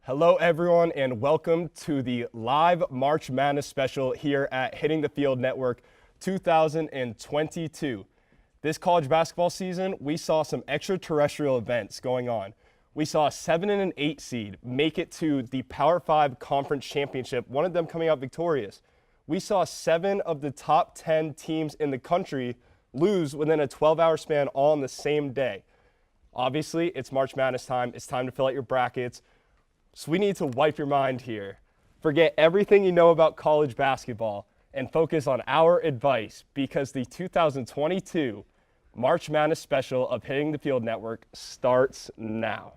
Hello, everyone, and welcome to the live March Madness special here at Hitting the Field Network 2022. This college basketball season, we saw some extraterrestrial events going on. We saw a 7 and an 8 seed make it to the Power 5 Conference Championship, one of them coming out victorious. We saw 7 of the top 10 teams in the country lose within a 12-hour span all on the same day. Obviously, it's March Madness time. It's time to fill out your brackets. So we need to wipe your mind here. Forget everything you know about college basketball and focus on our advice, because the 2022 March Madness special of Hitting the Field Network starts now.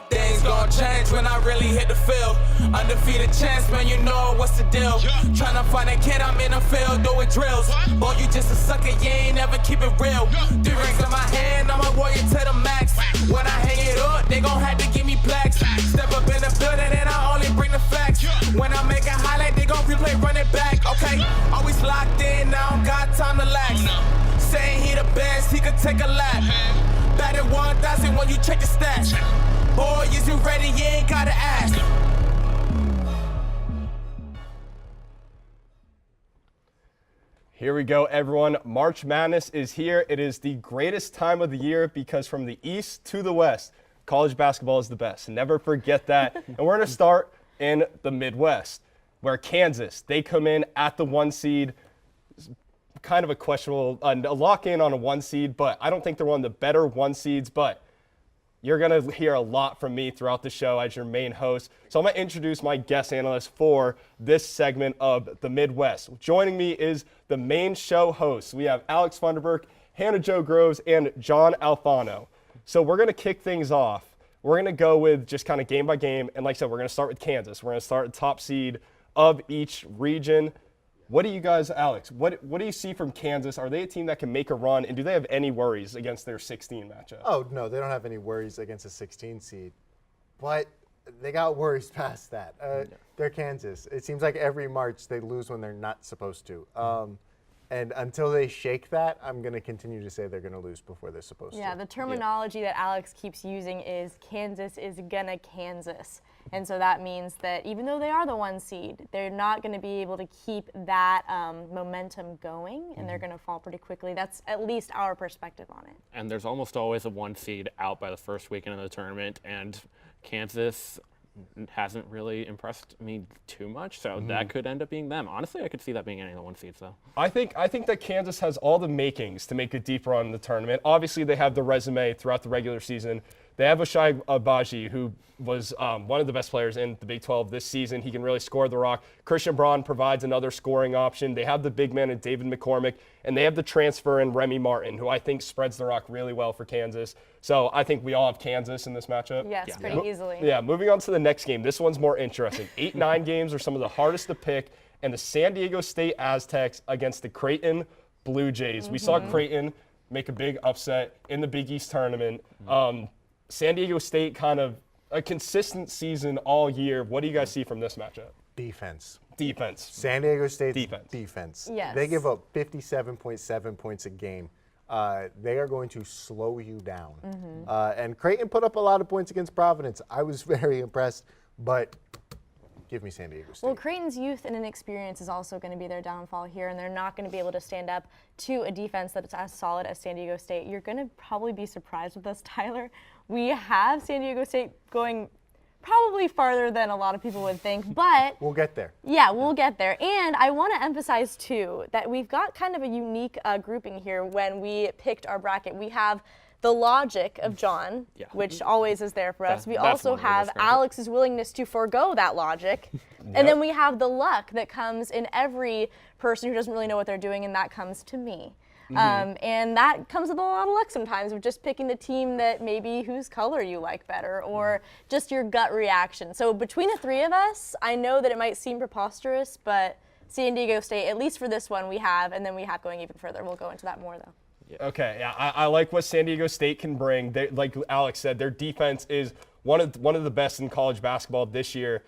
Things gon' change when I really hit the field. Undefeated chance, man, you know what's the deal. Tryna find a kid, I'm in the field doing drills. Boy, you just a sucker, you ain't never keep it real. 3 rings in my hand, I'm a warrior to the max. When I hang it up, they gon' have to give me plaques. Step up in the building and I only bring the facts. When I make a highlight, they gon' replay, run it back. Okay, always locked in, now I don't got time to lax. Saying he the best, he could take a lap. Batted 1,000 when you check the stats. Boy, is you ready? You ain't gotta ask. Here we go, everyone. March Madness is here. It is the greatest time of the year because from the east to the west, college basketball is the best. Never forget that. And we're going to start in the Midwest, where Kansas, they come in at the 1 seed. Kind of a questionable, a lock in on a 1 seed, but I don't think they're one of the better 1 seeds, but you're going to hear a lot from me throughout the show as your main host. So I'm going to introduce my guest analyst for this segment of the Midwest. Joining me is the main show host. We have Alex Funderburk, Hannah Jo Groves, and John Alfano. So we're going to kick things off. We're going to go with just kind of game by game. And like I said, we're going to start with Kansas. We're going to start at top seed of each region. What do you guys, Alex, what do you see from Kansas? Are they a team that can make a run, and do they have any worries against their 16 matchup? Oh, no, they don't have any worries against a 16 seed. But they got worries past that. They're Kansas. It seems like every March they lose when they're not supposed to. And until they shake that, I'm going to continue to say they're going to lose before they're supposed to. Yeah, the terminology that Alex keeps using is Kansas is gonna Kansas. And so that means that even though they are the 1 seed, they're not going to be able to keep that momentum going, and they're going to fall pretty quickly. That's at least our perspective on it. And there's almost always a 1 seed out by the first weekend of the tournament, and Kansas hasn't really impressed me too much, so that could end up being them. Honestly, I could see that being any of the 1 seeds, though. I think that Kansas has all the makings to make a deep run in the tournament. Obviously, they have the resume throughout the regular season. They have Ochai Agbaji, who was one of the best players in the Big 12 this season. He can really score the rock. Christian Braun provides another scoring option. They have the big man in David McCormick, and they have the transfer in Remy Martin, who I think spreads the rock really well for Kansas. So I think we all have Kansas in this matchup. Yes, pretty easily. Yeah, moving on to the next game. This one's more interesting. 8-9 games are some of the hardest to pick, and the San Diego State Aztecs against the Creighton Blue Jays. We saw Creighton make a big upset in the Big East tournament. San Diego State kind of a consistent season all year. What do you guys see from this matchup? Defense. San Diego State's defense. Yes. They give up 57.7 points a game. They are going to slow you down. And Creighton put up a lot of points against Providence. I was very impressed, but give me San Diego State. Well, Creighton's youth and inexperience is also going to be their downfall here, and they're not going to be able to stand up to a defense that's as solid as San Diego State. You're going to probably be surprised with us, Tyler. We have San Diego State going probably farther than a lot of people would think, but we'll get there. Yeah, we'll get there. And I want to emphasize, too, that we've got kind of a unique grouping here when we picked our bracket. We have the logic of John, which always is there for us. We also have Alex's willingness to forego that logic. And then we have the luck that comes in every person who doesn't really know what they're doing, and that comes to me. And that comes with a lot of luck sometimes, of just picking the team that maybe whose color you like better, or just your gut reaction. So between the 3 of us, I know that it might seem preposterous, but San Diego State, at least for this one, we have, and then we have going even further. We'll go into that more, though. Okay, yeah, I like what San Diego State can bring. They, like Alex said, their defense is one of the best in college basketball this year.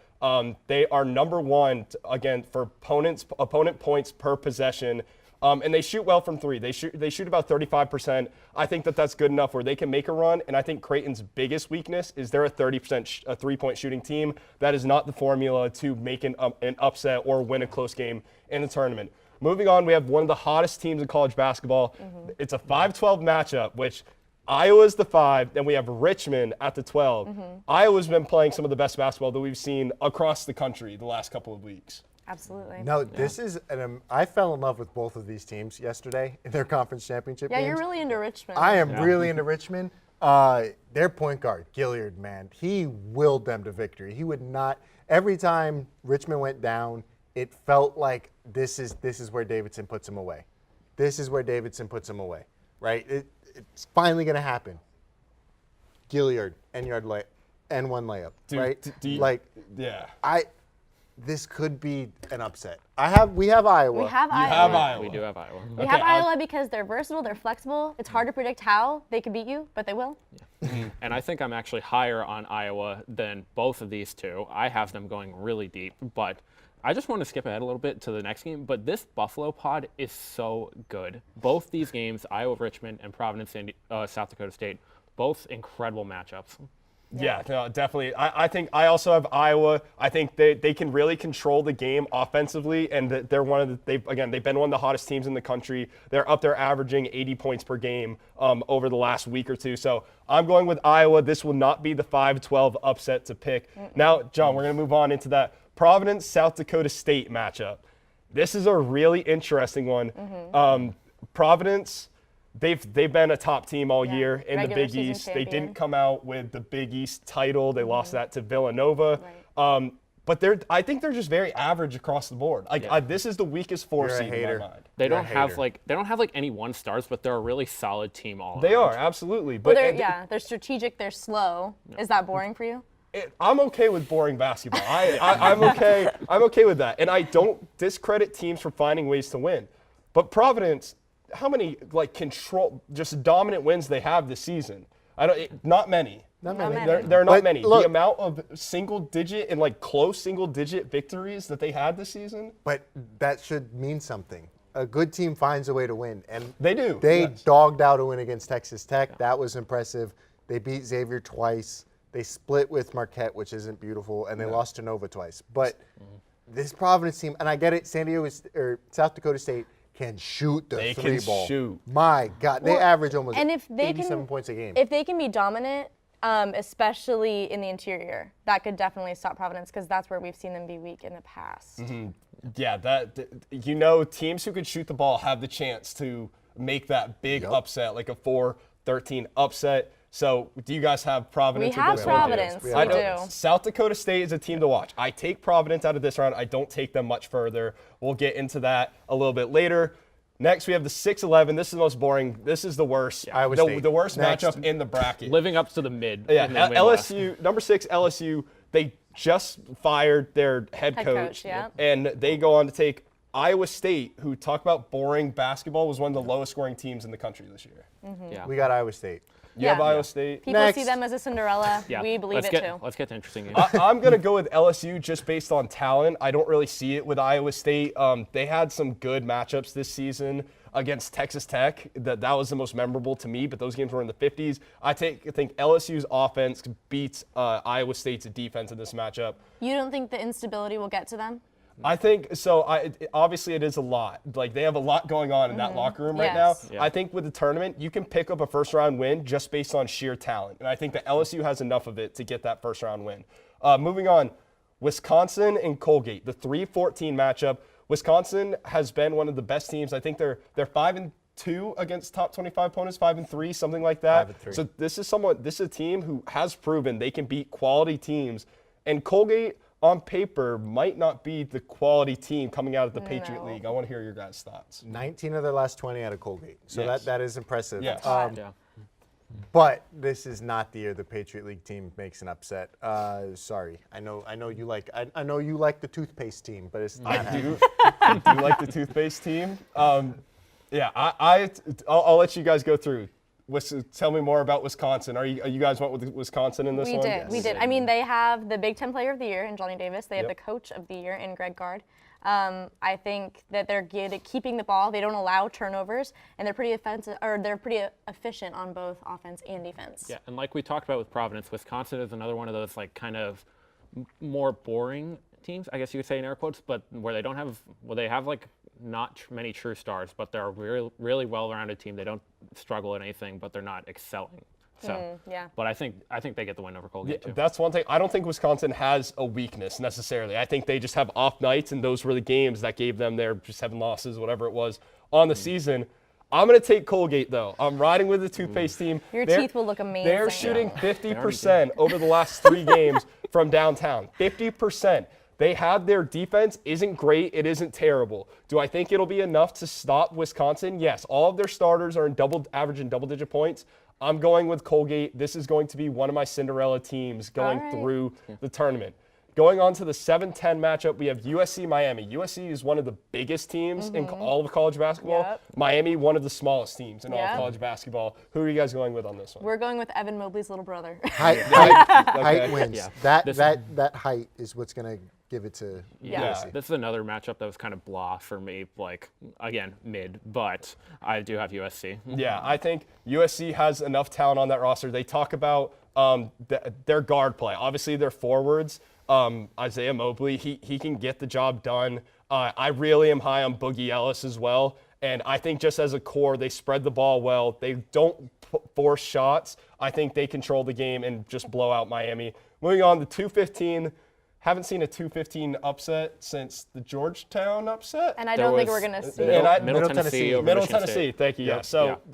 They are number 1 again for opponent points per possession. And they shoot well from three. They shoot about 35%. I think that's good enough where they can make a run. And I think Creighton's biggest weakness is they're a 30% three-point shooting team. That is not the formula to make an upset or win a close game in the tournament. Moving on, we have one of the hottest teams in college basketball. It's a 5-12 matchup, which Iowa's the 5, then we have Richmond at the 12. Iowa's been playing some of the best basketball that we've seen across the country the last couple of weeks. Absolutely. No, this is I fell in love with both of these teams yesterday in their conference championship Yeah, games. you're really into Richmond. I am really into Richmond. Their point guard, Gilliard, man, he willed them to victory. He would not. Every time Richmond went down, it felt like this is where Davidson puts him away. This is where Davidson puts him away, right? It's finally going to happen. Gilliard, N1 layup, Dude, right? Yeah. This could be an upset. We have Iowa. We have You have Iowa. We do have Iowa. We have Iowa because they're versatile, they're flexible. It's hard to predict how they could beat you, but they will. And I think I'm actually higher on Iowa than both of these two. I have them going really deep, but I just want to skip ahead a little bit to the next game, but this Buffalo pod is so good. Both these games, Iowa, Richmond, and Providence, South Dakota State, both incredible matchups. Yeah, no, definitely. I think I also have Iowa. I think they can really control the game offensively, and they're they've been one of the hottest teams in the country. They're up there averaging 80 points per game over the last week or two. So I'm going with Iowa. This will not be the 5-12 upset to pick. Now, John, we're going to move on into that Providence, South Dakota State matchup. This is a really interesting one. Providence. They've been a top team all year in the Big East. They didn't come out with the Big East title. They lost that to Villanova. Right. But I think they're just very average across the board. This is the weakest seed in my mind. They don't have any one stars, but they're a really solid team all They around. are, absolutely. Well, But they're strategic, they're slow. Is that boring for you? I'm okay with boring basketball. I'm okay. I'm okay with that, and I don't discredit teams for finding ways to win. But Providence, how many just dominant wins they have this season? Not many. Not many. There are not But many. look- The amount of single-digit and close single-digit victories that they had this season. But that should mean something. A good team finds a way to win, and They do, They yes. dogged out a win against Texas Tech. Yeah. That was impressive. They beat Xavier twice. They split with Marquette, which isn't beautiful, and they lost to Nova twice. But this Providence team, and I get it, South Dakota State can shoot the three ball. Shoot. My God, they average almost And if they 87 points a game. If they can be dominant, especially in the interior, that could definitely stop Providence because that's where we've seen them be weak in the past. Yeah, teams who can shoot the ball have the chance to make that big upset, like a 4-13 upset. So do you guys have Providence? We have Providence. We do. South Dakota State is a team to watch. I take Providence out of this round. I don't take them much further. We'll get into that a little bit later. Next, we have the 6-11. This is the most boring. This is the worst. Iowa State. The worst Next. matchup in the bracket. Living up to the mid. Yeah, in the Midwest. LSU, number 6, LSU, they just fired their head coach. Yeah. And they go on to take Iowa State, who, talk about boring basketball, was one of the lowest scoring teams in the country this year. Yeah. We got Iowa State. You have Iowa State. People Next. see them as a Cinderella. Yeah. We believe Let's it get, too. Let's get to interesting games. I'm going to go with LSU just based on talent. I don't really see it with Iowa State. They had some good matchups this season against Texas Tech. That was the most memorable to me, but those games were in the 50s. I think LSU's offense beats Iowa State's defense in this matchup. You don't think the instability will get to them? I think so. Obviously, it is a lot. They have a lot going on in that locker room right Yes. now. Yeah. I think with the tournament, you can pick up a first-round win just based on sheer talent, and I think that LSU has enough of it to get that first-round win. Moving on, Wisconsin and Colgate, the 3-14 matchup. Wisconsin has been one of the best teams. I think they're 5-2 against top 25 opponents, 5-3, something like that. 5-3. So this is a team who has proven they can beat quality teams, and Colgate, on paper, might not be the quality team coming out of the Patriot No. League. I want to hear your guys' thoughts. 19 of their last 20 out of Colgate. So Yes. that is impressive. Yes. yeah. But this is not the year the Patriot League team makes an upset. Sorry, I know you like the toothpaste team, but it's not. I do like the toothpaste team. I'll let you guys go through. Tell me more about Wisconsin. Are you guys went with Wisconsin in this one? We did. I mean, they have the Big Ten Player of the Year in Johnny Davis. They have Yep. the Coach of the Year in Greg Gard. I think that they're good at keeping the ball. They don't allow turnovers, and they're pretty efficient on both offense and defense. Yeah, and like we talked about with Providence, Wisconsin is another one of those like kind of more boring teams, I guess you could say in air quotes, but where they don't have, they have like not many true stars, but they're a really well-rounded team. They don't struggle at anything, but they're not excelling. So, yeah. But I think they get the win over Colgate too. That's one thing. I don't think Wisconsin has a weakness necessarily. I think they just have off nights, and those were the games that gave them their 7 losses, whatever it was, on the season. I'm going to take Colgate, though. I'm riding with the toothpaste team. Your teeth will look amazing. They're shooting 50% over the last 3 games from downtown. 50%. They have their defense isn't great. It isn't terrible. Do I think it'll be enough to stop Wisconsin? Yes. All of their starters are averaging double-digit points. I'm going with Colgate. This is going to be one of my Cinderella teams going through the tournament. Going on to the 7-10 matchup, we have USC-Miami. USC is one of the biggest teams in all of college basketball. Yep. Miami, one of the smallest teams in all of college basketball. Who are you guys going with on this one? We're going with Evan Mobley's little brother. Height wins. Yeah. That height is what's going to give it to USC. This is another matchup that was kind of blah for me, like, again, mid, but I do have USC. Yeah, I think USC has enough talent on that roster. They talk about their guard play. Obviously, their forwards, Isaiah Mobley, he can get the job done. I really am high on Boogie Ellis as well. And I think just as a core, they spread the ball well. They don't force shots. I think they control the game and just blow out Miami. Moving on to 2-15. Haven't seen a 2-15 upset since the Georgetown upset. And I don't think we're going to see Middle Tennessee over Middle Michigan Tennessee, State. thank you.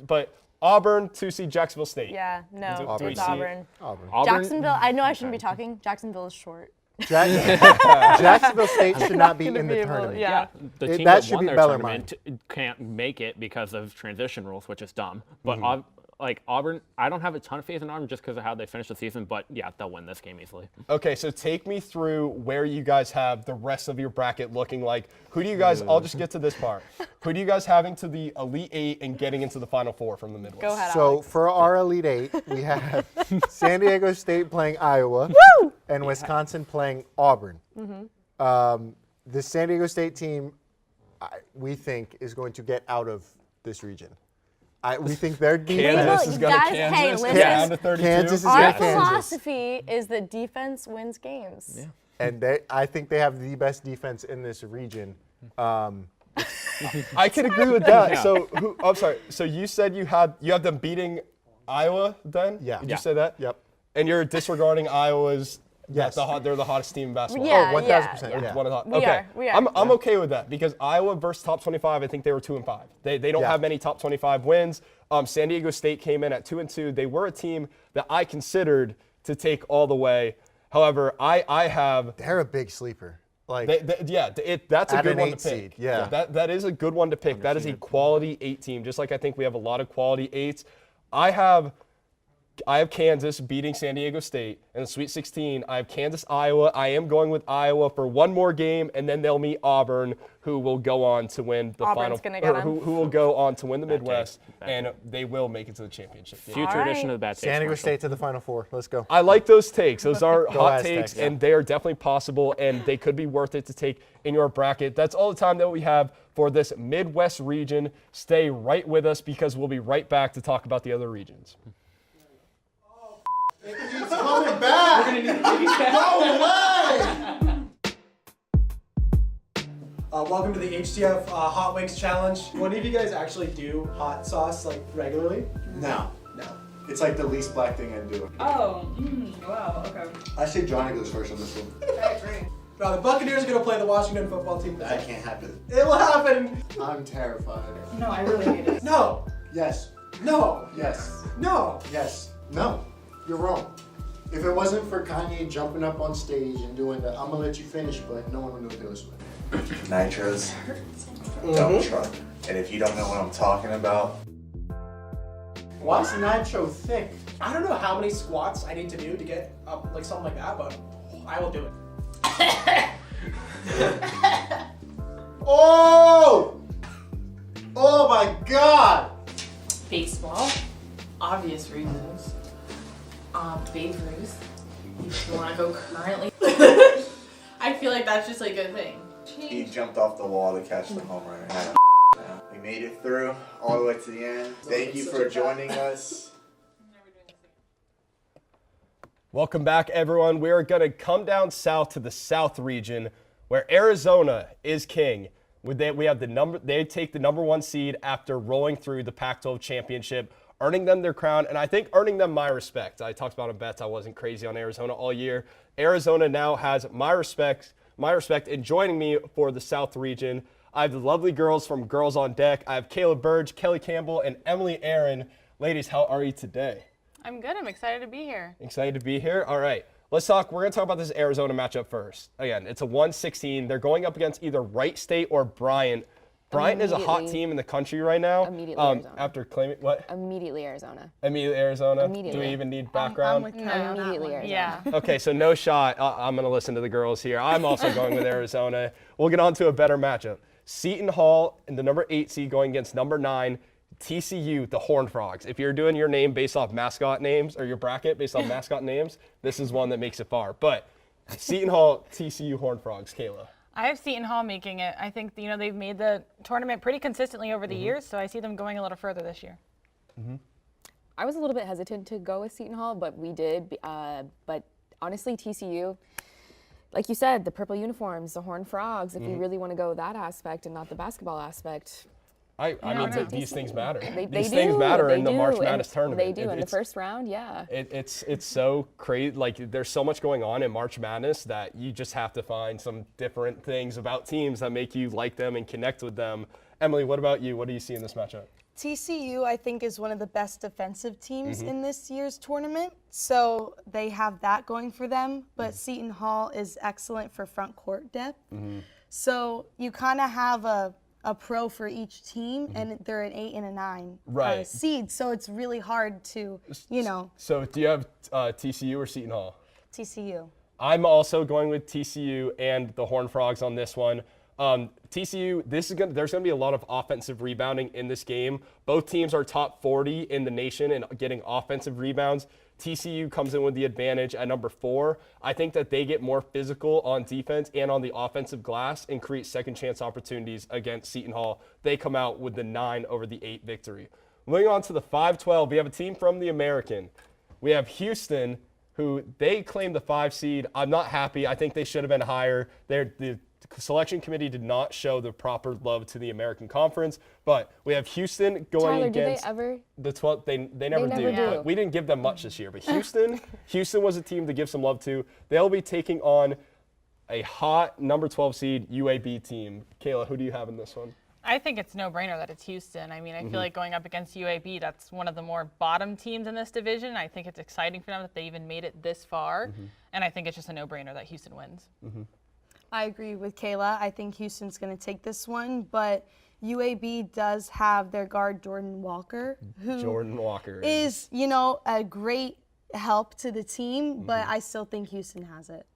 But Auburn, 2-seed Jacksonville State. Yeah, no, it's Auburn. Auburn. Jacksonville, I know I shouldn't be talking. Jacksonville is short. Jacksonville State should not be in the tournament. Yeah. The team that that should won be their Bellarmine. tournament can't make it because of transition rules, which is dumb. But Auburn, I don't have a ton of faith in Auburn just because of how they finished the season. But yeah, they'll win this game easily. Okay, so take me through where you guys have the rest of your bracket looking like. Who do you guys? I'll just get to this part. Who do you guys having to the Elite 8 and getting into the Final 4 from the Midwest? Go ahead, So Alex. for our Elite 8, we have San Diego State playing Iowa and Wisconsin playing Auburn. The San Diego State team, we think, is going to get out of this region. We think their defense. Kansas is going to Guys, Kansas. hey, Get listen. down to 32. Kansas is Our going to Kansas. philosophy is that defense wins games. Yeah. And I think they have the best defense in this region. I can agree with that. Yeah. So I'm sorry. So you said you have them beating Iowa then? Yeah. Did you say that? Yep. And you're disregarding Iowa's. Yes. They're the hottest team in basketball. Yeah, 1,000%. yeah. Yeah. One of the hot. We Okay. are. I'm okay with that because Iowa versus top 25. I think they were 2-5. They don't have many top 25 wins. San Diego State came in at 2-2. They were a team that I considered to take all the way. However, I have. They're a big sleeper. Like That's a at good an one to 8 pick. seed, yeah. That is a good one to pick. That is a quality 8 team. Just like I think we have a lot of quality 8s. I have Kansas beating San Diego State in the Sweet 16. I have Kansas, Iowa. I am going with Iowa for one more game, and then they'll meet Auburn, who will go on to win the Auburn's final. gonna get Or them. who will go on to win the Bad Midwest, take. and they will make it to the championship game. Future All edition right. of the Bad Takes San Diego commercial. State to the Final Four. Let's go. I like those takes. Those are hot Aztecs, takes, yeah. and they are definitely possible, and they could be worth it to take in your bracket. That's all the time that we have for this Midwest region. Stay right with us because we'll be right back to talk about the other regions. He's coming back. Welcome to the HTF Hot Wings Challenge. One of you guys actually do hot sauce like regularly? No. No. It's like the least black thing I do. Oh, wow, okay. I say Johnny goes first on this one. I agree. The Buccaneers are going to play the Washington football team That today. can't happen. It will happen. I'm terrified. No, I really hate it. No. Yes. No. Yes. No. Yes. No. You're wrong. If it wasn't for Kanye jumping up on stage and doing that, I'm gonna let you finish, but no one would know Taylor Swift. Nitro's dump truck. And if you don't know what I'm talking about, Why is Nitro thick? I don't know how many squats I need to do to get up like something like that, but I will do it. Oh! Oh my God! Baseball. obvious reasons. Babe Ruth. If you want to go currently. I feel like that's just like a thing. He jumped off the wall to catch the home run. We made it through all the way to the end. Thank you for joining us. Welcome back, everyone. We are going to come down south to the South region, where Arizona is king. They take the number 1 seed after rolling through the Pac-12 championship, earning them their crown, and I think earning them my respect. I talked about in bets. I wasn't crazy on Arizona all year. Arizona now has my respect, and joining me for the South region, I have the lovely girls from Girls on Deck. I have Kayla Burge, Kelly Campbell, and Emily Aaron. Ladies, how are you today? I'm good. I'm excited to be here. Excited to be here? All right. Let's talk. We're going to talk about this Arizona matchup first. Again, it's a 1-16. They're going up against either Wright State or Bryant. Bryant is a hot team in the country right now. Immediately Arizona. After claiming, what? Immediately Arizona. Immediately Arizona? Immediately. Do we even need background? I'm with Kelly on that Immediately one. Arizona. Yeah. Okay, so no shot. I'm going to listen to the girls here. I'm also going with Arizona. We'll get on to a better matchup. Seton Hall in the number 8 seed going against number 9, TCU, the Horned Frogs. If you're doing your name based off mascot names, or your bracket based off mascot names, this is one that makes it far. But Seton Hall, TCU, Horned Frogs. Kayla. I have Seton Hall making it. I think they've made the tournament pretty consistently over the years, so I see them going a little further this year. I was a little bit hesitant to go with Seton Hall, but we did. But honestly, TCU, like you said, the purple uniforms, the Horned Frogs, if you really want to go that aspect and not the basketball aspect. I mean, these things matter. These things matter in the March and Madness tournament. They do in the first round, yeah. It's so crazy. Like, there's so much going on in March Madness that you just have to find some different things about teams that make you like them and connect with them. Emily, what about you? What do you see in this matchup? TCU, I think, is one of the best defensive teams in this year's tournament, so they have that going for them. But Seton Hall is excellent for front court depth. So you kind of have a pro for each team, and they're an 8 and a 9 seed. So it's really hard to, So do you have TCU or Seton Hall? TCU. I'm also going with TCU and the Horned Frogs on this one. TCU, there's going to be a lot of offensive rebounding in this game. Both teams are top 40 in the nation in getting offensive rebounds. TCU comes in with the advantage at number 4. I think that they get more physical on defense and on the offensive glass and create second chance opportunities against Seton Hall. They come out with the 9 over the 8 victory. Moving on to the 5-12, we have a team from the American. We have Houston, who they claim the 5 seed. I'm not happy. I think they should have been higher. The selection committee did not show the proper love to the American Conference, but we have Houston going Tyler, against do they ever? the 12. They never do, but we didn't give them much this year. But Houston was a team to give some love to. They'll be taking on a hot number 12 seed UAB team. Kayla, who do you have in this one? I think it's no-brainer that it's Houston. I mean, I feel like going up against UAB, that's one of the more bottom teams in this division. I think it's exciting for them that they even made it this far, and I think it's just a no-brainer that Houston wins. I agree with Kayla. I think Houston's going to take this one, but UAB does have their guard Jordan Walker, who is a great help to the team, but I still think Houston has it.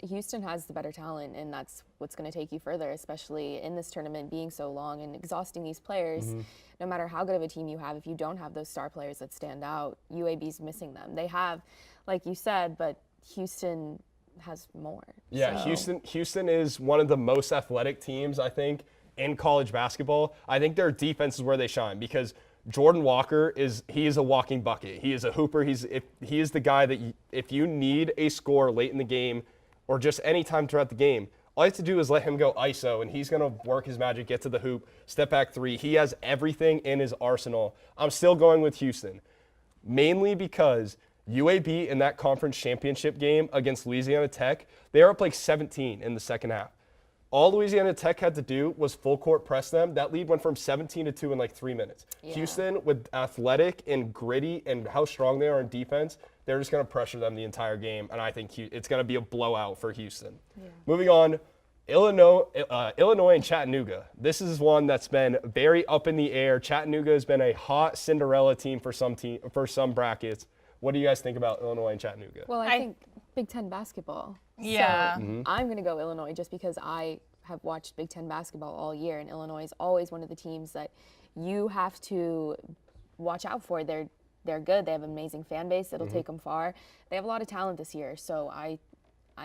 Houston has the better talent, and that's what's going to take you further, especially in this tournament being so long and exhausting these players. No matter how good of a team you have, if you don't have those star players that stand out, UAB's missing them. They have, like you said, but Houston has more. Yeah, so. Houston is one of the most athletic teams, I think, in college basketball. I think their defense is where they shine because Jordan Walker is a walking bucket. He is a hooper. He is the guy that if you need a score late in the game or just any time throughout the game, all you have to do is let him go ISO, and he's going to work his magic, get to the hoop, step back 3. He has everything in his arsenal. I'm still going with Houston, mainly because UAB in that conference championship game against Louisiana Tech, they were up like 17 in the second half. All Louisiana Tech had to do was full court press them. That lead went from 17-2 in like 3 minutes. Yeah. Houston, with athletic and gritty and how strong they are in defense, they're just going to pressure them the entire game, and I think it's going to be a blowout for Houston. Yeah. Moving on, Illinois and Chattanooga. This is one that's been very up in the air. Chattanooga has been a hot Cinderella team for some brackets. What do you guys think about Illinois and Chattanooga? Well, I think Big Ten basketball. Yeah. So I'm going to go Illinois just because I have watched Big Ten basketball all year, and Illinois is always one of the teams that you have to watch out for. They're good. They have an amazing fan base. It'll take them far. They have a lot of talent this year, so I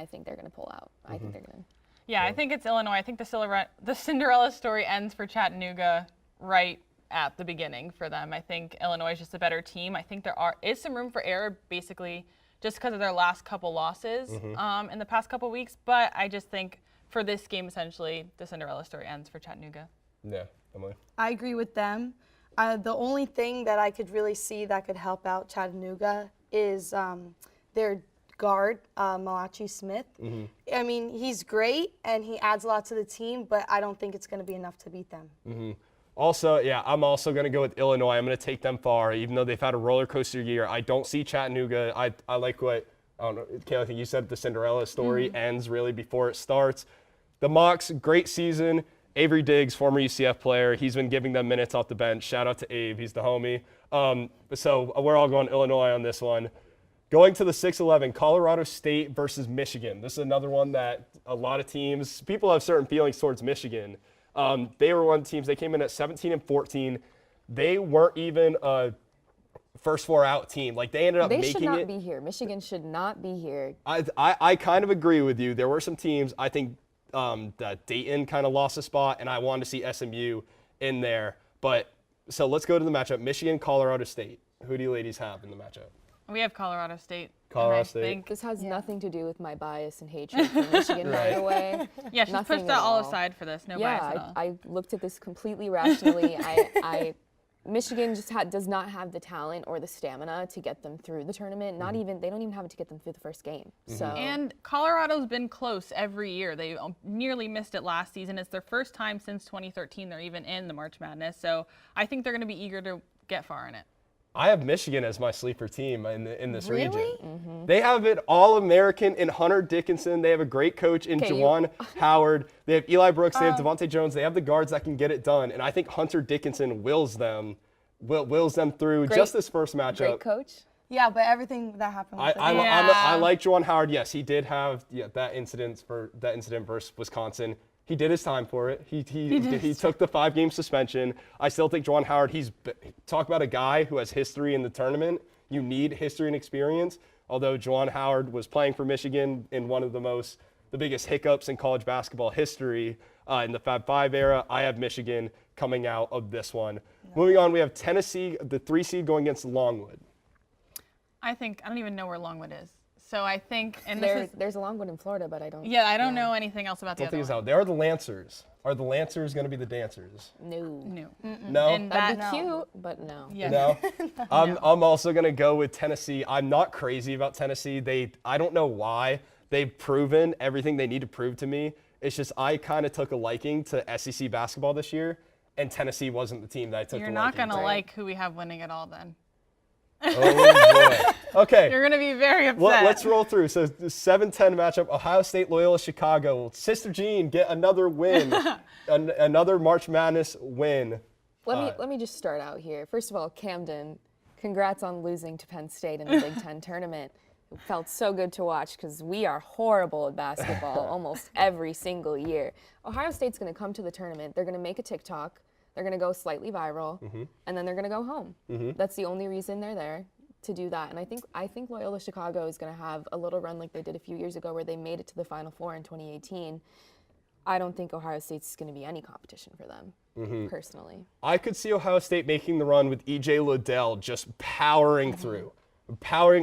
think they're going to pull out. I think they're going to. Yeah, I think it's Illinois. I think the Cinderella story ends for Chattanooga right at the beginning for them. I think Illinois is just a better team. I think there is some room for error, basically, just because of their last couple losses in the past couple weeks. But I just think for this game, essentially, the Cinderella story ends for Chattanooga. Yeah, Emily. I agree with them. The only thing that I could really see that could help out Chattanooga is their guard, Malachi Smith. I mean, he's great and he adds a lot to the team, but I don't think it's going to be enough to beat them. Also, yeah, I'm also going to go with Illinois. I'm going to take them far, even though they've had a roller coaster year. I don't see Chattanooga. I like what, I don't know, Kayla, I think you said the Cinderella story ends really before it starts. The Mocs, great season. Avery Diggs, former UCF player, he's been giving them minutes off the bench. Shout out to Abe, he's the homie. So we're all going Illinois on this one. Going to the 6-11, Colorado State versus Michigan. This is another one that a lot of teams, people have certain feelings towards Michigan. They were one of the teams, they came in at 17-14. They weren't even a first four out team. Like they ended up making it. They should not be here. Michigan should not be here. I kind of agree with you. There were some teams, I think that Dayton kind of lost a spot, and I wanted to see SMU in there. But so let's go to the matchup. Michigan, Colorado State. Who do you ladies have in the matchup? We have Colorado State. Colorado State. This has nothing to do with my bias and hatred for Michigan right away. Yeah, she's pushed that all aside for this. No bias at all. I looked at this completely rationally. Michigan just does not have the talent or the stamina to get them through the tournament. They don't even have it to get them through the first game. So. And Colorado's been close every year. They nearly missed it last season. It's their first time since 2013 they're even in the March Madness. So I think they're going to be eager to get far in it. I have Michigan as my sleeper team in this region. They have an All-American in Hunter Dickinson. They have a great coach in Juwan Howard. They have Eli Brooks. They have Devontae Jones. They have the guards that can get it done. And I think Hunter Dickinson wills them through just this first matchup. Great coach. Yeah, but everything that happened. I like Juwan Howard. Yes, he did have that incident versus Wisconsin. He did his time for it. He took the 5-game suspension. I still think Juwan Howard, talk about a guy who has history in the tournament. You need history and experience. Although Juwan Howard was playing for Michigan in one of the biggest hiccups in college basketball history in the Fab 5 era, I have Michigan coming out of this one. Moving on, we have Tennessee, the 3 seed going against Longwood. I don't even know where Longwood is. So I think, and there's a Longwood in Florida, but I don't. Yeah, I don't know anything else about the other one. They are the Lancers. Are the Lancers going to be the Dancers? No. No? That'd be cute, but no. Yeah. No? I'm also going to go with Tennessee. I'm not crazy about Tennessee. I don't know why. They've proven everything they need to prove to me. It's just I kind of took a liking to SEC basketball this year, and Tennessee wasn't the team that I took You're a not liking to. going to like who we have winning it all then. Oh, boy. Okay. You're going to be very upset. Let's roll through. So the 7-10 matchup, Ohio State, Loyola, Chicago. Will Sister Jean get another win, another March Madness win? Let me just start out here. First of all, Camden, congrats on losing to Penn State in the Big Ten tournament. It felt so good to watch because we are horrible at basketball almost every single year. Ohio State's going to come to the tournament. They're going to make a TikTok. They're going to go slightly viral, and then they're going to go home. That's the only reason they're there, to do that. And I think Loyola Chicago is going to have a little run like they did a few years ago where they made it to the Final Four in 2018. I don't think Ohio State's going to be any competition for them, personally. I could see Ohio State making the run with E.J. Liddell just powering through.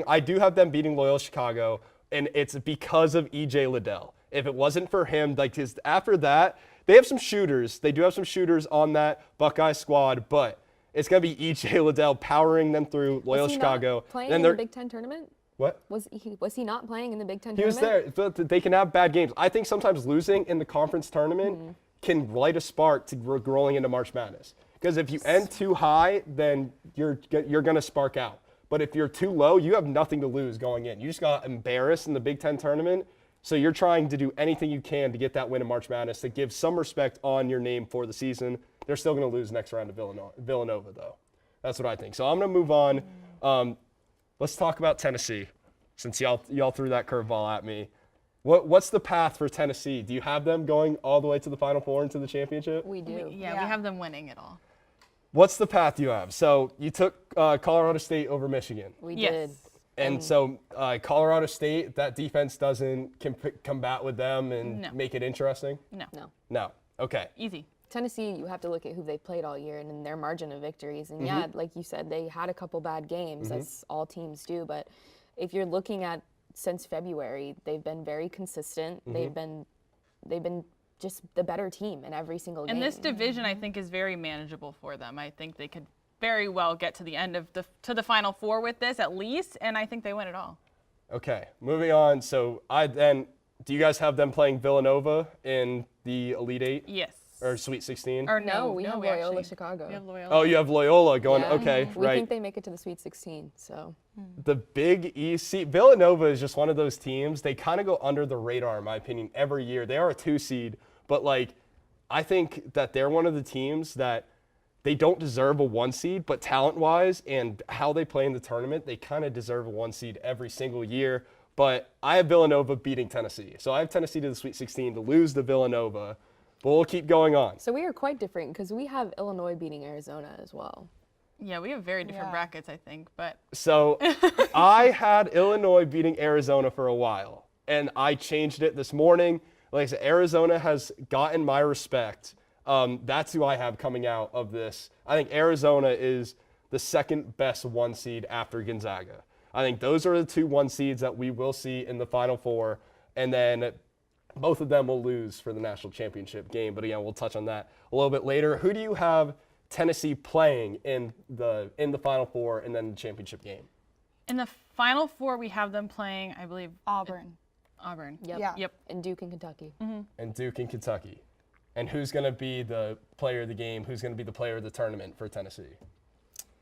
I do have them beating Loyola Chicago, and it's because of E.J. Liddell. If it wasn't for him, after that, they have some shooters. They do have some shooters on that Buckeye squad, but it's going to be E.J. Liddell powering them through Loyola Chicago. Playing in the Big Ten tournament? What? Was he not playing in the Big Ten tournament? He was there. But they can have bad games. I think sometimes losing in the conference tournament can light a spark to rolling into March Madness. Because if you end too high, then you're going to spark out. But if you're too low, you have nothing to lose going in. You just got embarrassed in the Big Ten tournament. So you're trying to do anything you can to get that win in March Madness to give some respect on your name for the season. They're still going to lose next round to Villanova, though. That's what I think. So I'm going to move on. Let's talk about Tennessee, since y'all threw that curveball at me. What's the path for Tennessee? Do you have them going all the way to the Final Four and to the championship? We do. We have them winning it all. what's the path you have? So you took Colorado State over Michigan. We Yes. did. And so Colorado State, that defense doesn't combat with them and make it interesting? No. No. Okay. Easy. Tennessee, you have to look at who they played all year and in their margin of victories. And yeah, like you said, they had a couple bad games, as all teams do. But if you're looking at since February, they've been very consistent. They've been just the better team in every single game. And this division, I think, is very manageable for them. I think they could very well get to the end of the Final Four with this at least, and I think they win it all. Okay. Moving on. So do you guys have them playing Villanova in the Elite Eight? Yes. Or Sweet 16? Or No, we have Loyola actually- Chicago. We have Loyola. Oh, you have Loyola going. Yeah. Okay, We right. think they make it to the Sweet 16. So The Big East. See, Villanova is just one of those teams. They kind of go under the radar, in my opinion, every year. They are a 2 seed, but I think that they're one of the teams that they don't deserve a 1 seed, but talent-wise and how they play in the tournament, they kind of deserve a 1 seed every single year. But I have Villanova beating Tennessee. So I have Tennessee to the Sweet 16 to lose to Villanova. But we'll keep going on. we are quite different because we have Illinois beating Arizona as well. Yeah, we have very different brackets, I think, but So I had Illinois beating Arizona for a while, and I changed it this morning. Like I said, Arizona has gotten my respect. That's who I have coming out of this. I think Arizona is the second best 1 seed after Gonzaga. I think those are the 2 1 seeds that we will see in the Final Four, and then both of them will lose for the national championship game. But again, we'll touch on that a little bit later. Who do you have Tennessee playing in the Final Four and then the championship game? in the Final Four we have them playing, I believe, Auburn. Auburn. Yep. Yeah. Yep. And Duke and Kentucky. And Duke and Kentucky. And who's going to be the player of the game? Who's going to be the player of the tournament for Tennessee?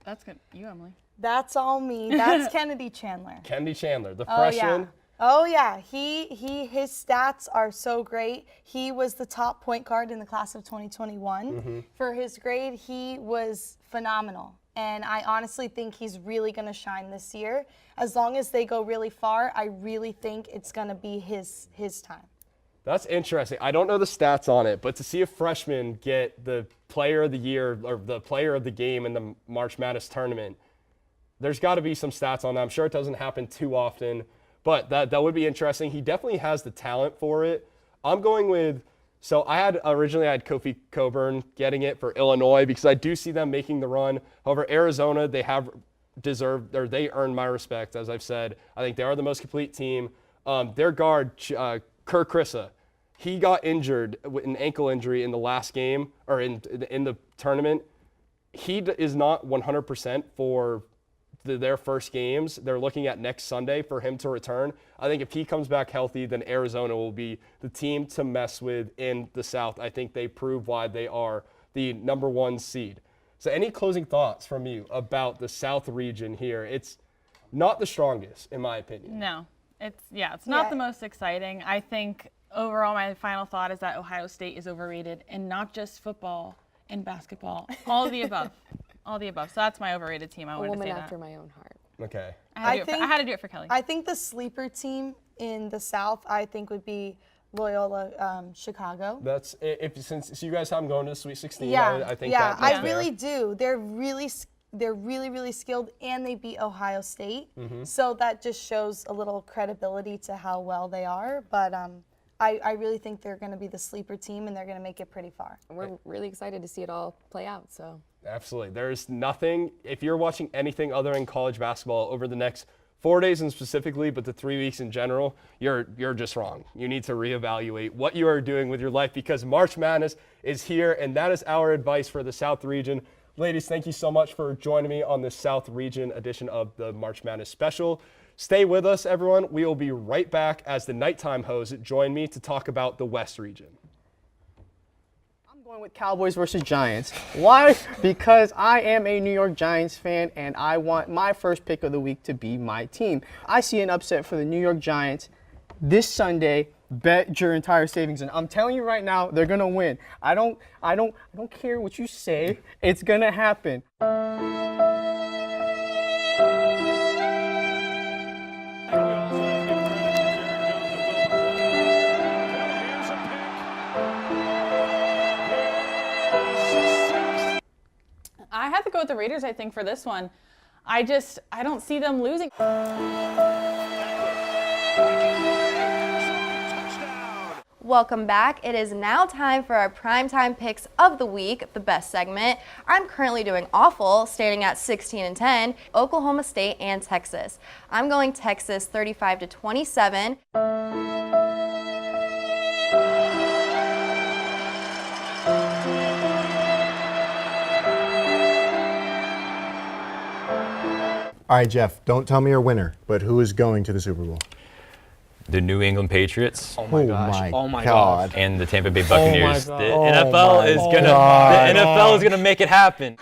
That's good. You, Emily. That's all me. That's Kennedy Chandler. Kennedy Chandler, the Oh freshman. yeah. Oh yeah. His stats are so great. He was the top point guard in the class of 2021. For his grade, he was phenomenal. And I honestly think he's really going to shine this year. As long as they go really far, I really think it's going to be his time. That's interesting. I don't know the stats on it, but to see a freshman get the player of the year or the player of the game in the March Madness tournament, there's got to be some stats on that. I'm sure it doesn't happen too often, but that would be interesting. He definitely has the talent for it. I'm going with, so originally I had Kofi Coburn getting it for Illinois because I do see them making the run. However, Arizona, they earned my respect, as I've said. I think they are the most complete team. Their guard, Kerr Krissa, he got injured with an ankle injury in the last game or in the tournament. He is not 100% for their first games. They're looking at next Sunday for him to return. I think if he comes back healthy, then Arizona will be the team to mess with in the South. I think they prove why they are the number 1 seed. So any closing thoughts from you about the South region here? It's not the strongest, in my opinion. No, it's not the most exciting. I think overall my final thought is that Ohio State is overrated, and not just football and basketball, all of the above. All the above. So that's my overrated team. I wanted to say that. A woman after my own heart. Okay. I had to do it for Kelly. I think the sleeper team in the South, I think, would be Loyola Chicago. That's since you guys have them going to the Sweet 16. Yeah, I think yeah, that's I really do. They're really skilled, and they beat Ohio State. So that just shows a little credibility to how well they are. But I really think they're going to be the sleeper team, and they're going to make it pretty far. We're really excited to see it all play out. So. Absolutely. There's nothing, if you're watching anything other than college basketball over the next 4 days and specifically, but the 3 weeks in general, you're just wrong. You need to reevaluate what you are doing with your life because March Madness is here, and that is our advice for the South region. Ladies, thank you so much for joining me on this South region edition of the March Madness special. Stay with us, everyone. We will be right back as the nighttime host join me to talk about the West region. Going with Cowboys versus Giants. Why? Because I am a New York Giants fan and I want my first pick of the week to be my team. I see an upset for the New York Giants this Sunday. Bet your entire savings, and I'm telling you right now, they're gonna win. I don't care what you say. It's gonna happen. go with the Raiders, I think, for this one. I don't see them losing. Welcome back. It is now time for our primetime picks of the week, the best segment. I'm currently doing awful, standing at 16-10, Oklahoma State and Texas. I'm going Texas 35-27. All right, Jeff, don't tell me your winner, but who is going to the Super Bowl? The New England Patriots. Oh my gosh. Oh my God. And the Tampa Bay Buccaneers. God. The Oh NFL is gonna God. the NFL is gonna make it happen.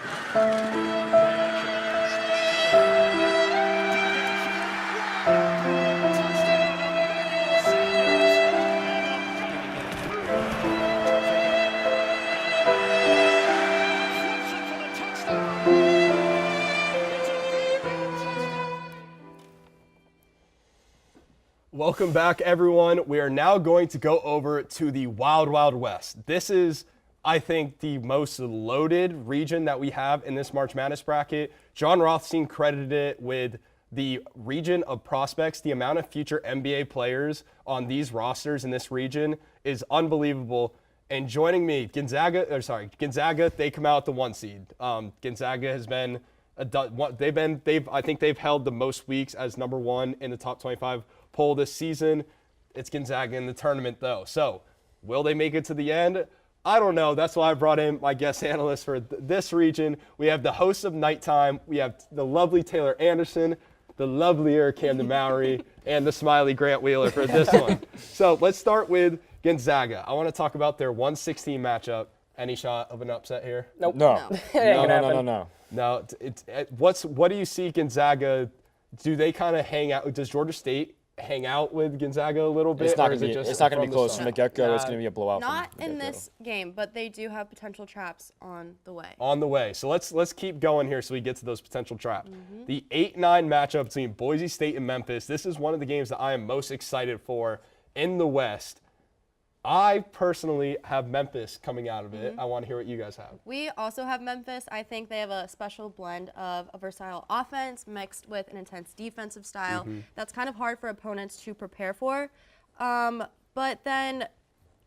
Welcome back, everyone. We are now going to go over to the Wild Wild West. This is, I think, the most loaded region that we have in this March Madness bracket. John Rothstein credited it with the region of prospects. The amount of future NBA players on these rosters in this region is unbelievable. And joining me, Gonzaga, they come out the 1 seed. Gonzaga has been, I think they've held the most weeks as number 1 in the top 25 poll this season. It's Gonzaga in the tournament, though. So, will they make it to the end? I don't know. That's why I brought in my guest analyst for this region. We have the host of Nighttime. We have the lovely Taylor Anderson, the lovelier Camden Mowry, and the smiley Grant Wheeler for this one. So, let's start with Gonzaga. I want to talk about their 116 matchup. Any shot of an upset here? Nope. No. No. No. What do you see Gonzaga? Do they kind of hang out? Does Georgia State hang out with Gonzaga a little bit? It's not going to be close from the get-go. It's going to be a blowout. Not in this game, but they do have potential traps on the way. On the way. So let's keep going here so we get to those potential traps. The 8-9 matchup between Boise State and Memphis. This is one of the games that I am most excited for in the West. I personally have Memphis coming out of it. I want to hear what you guys have. We also have Memphis. I think they have a special blend of a versatile offense mixed with an intense defensive style. That's kind of hard for opponents to prepare for. But then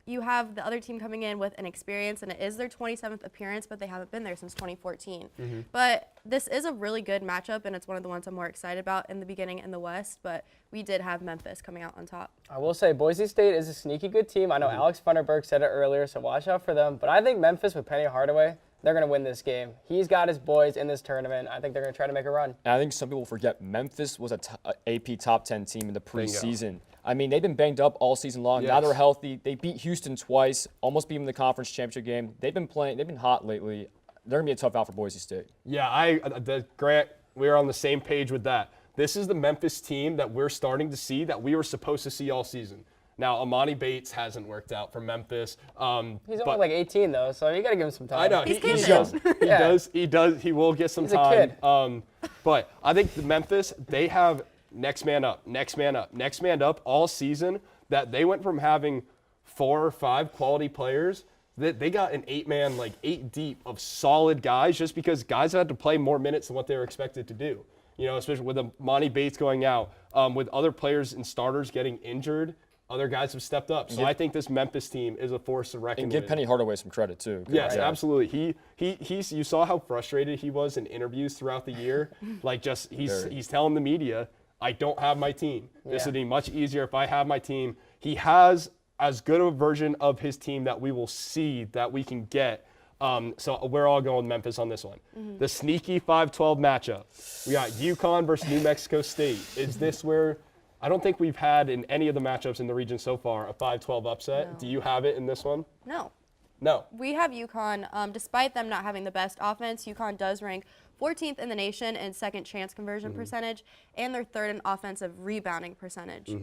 you have the other team coming in with an experience, and it is their 27th appearance, but they haven't been there since 2014. But this is a really good matchup, and it's one of the ones I'm more excited about in the beginning in the West, but we did have Memphis coming out on top. I will say Boise State is a sneaky good team. I know Alex Funderburk said it earlier, so watch out for them. But I think Memphis with Penny Hardaway, they're going to win this game. He's got his boys in this tournament. I think they're going to try to make a run. And I think some people forget Memphis was a AP top 10 team in the preseason. I mean, they've been banged up all season long. Now they're healthy. They beat Houston twice, almost beat them in the conference championship game. They've been playing. They've been hot lately. They're going to be a tough out for Boise State. Yeah, Grant, we're on the same page with that. This is the Memphis team that we're starting to see that we were supposed to see all season. Now, Amani Bates hasn't worked out for Memphis. He's only like 18, though, so you got to give him some time. I know. He does. He will get some time. A kid. But I think the Memphis, they have next man up all season, that they went from having 4 or 5 quality players that they got an 8-man, like 8 deep of solid guys, just because guys had to play more minutes than what they were expected to do. You know, especially with Amani Bates going out, with other players and starters getting injured, other guys have stepped up. So I think this Memphis team is a force to reckon with. And give Penny Hardaway some credit, too. Yes, absolutely. You saw how frustrated he was in interviews throughout the year. Like, just he's telling the media, I don't have my team. This would be much easier if I have my team. He has as good of a version of his team that we will see that we can get. So we're all going with Memphis on this one. The sneaky 5-12 matchup. We got Yukon versus New Mexico State. Is this where – I don't think we've had in any of the matchups in the region so far a 5-12 upset. No. Do you have it in this one? No. No. We have Yukon. Despite them not having the best offense, Yukon does rank 14th in the nation in second chance conversion percentage, and they're 3rd in offensive rebounding percentage.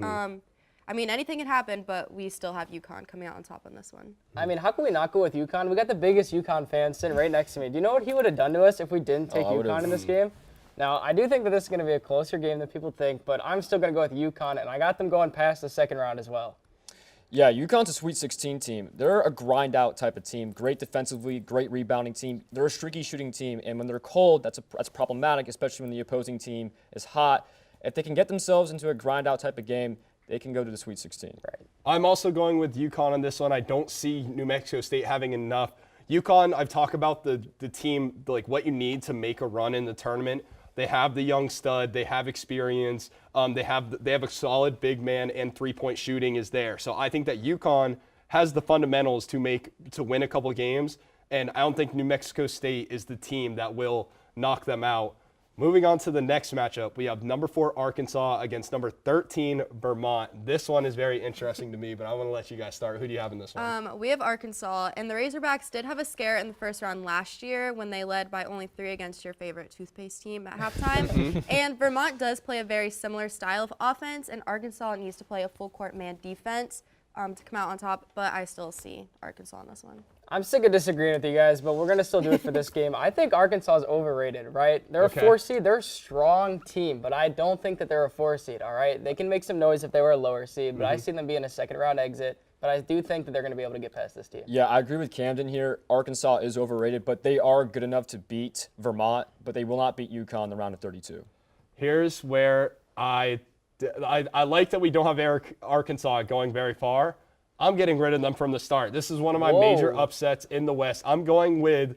I mean, anything can happen, but we still have Yukon coming out on top on this one. I mean, how can we not go with Yukon? We got the biggest Yukon fan sitting right next to me. Do you know what he would have done to us if we didn't take Yukon in this game? Now, I do think that this is going to be a closer game than people think, but I'm still going to go with Yukon, and I got them going past the second round as well. Yeah, Yukon's a Sweet 16 team. They're a grind-out type of team. Great defensively, great rebounding team. They're a streaky shooting team, and when they're cold, that's problematic, especially when the opposing team is hot. If they can get themselves into a grind-out type of game, they can go to the Sweet 16. Right. I'm also going with Yukon on this one. I don't see New Mexico State having enough. Yukon, I've talked about the team, like what you need to make a run in the tournament. They have the young stud. They have experience. They have a solid big man, and three-point shooting is there. So I think that Yukon has the fundamentals to win a couple games, and I don't think New Mexico State is the team that will knock them out. Moving on to the next matchup, we have number 4 Arkansas against number 13 Vermont. This one is very interesting to me, but I want to let you guys start. Who do you have in this one? We have Arkansas, and the Razorbacks did have a scare in the first round last year when they led by only 3 against your favorite toothpaste team at halftime. And Vermont does play a very similar style of offense, and Arkansas needs to play a full court man defense to come out on top, but I still see Arkansas in this one. I'm sick of disagreeing with you guys, but we're going to still do it for this game. I think Arkansas is overrated, right? They're a 4 seed. They're a strong team, but I don't think that they're a 4 seed, all right? They can make some noise if they were a lower seed, but I see them being a second-round exit. But I do think that they're going to be able to get past this team. Yeah, I agree with Camden here. Arkansas is overrated, but they are good enough to beat Vermont, but they will not beat Yukon in the round of 32. Here's where I like that we don't have Arkansas going very far. I'm getting rid of them from the start. This is one of my major upsets in the West. I'm going with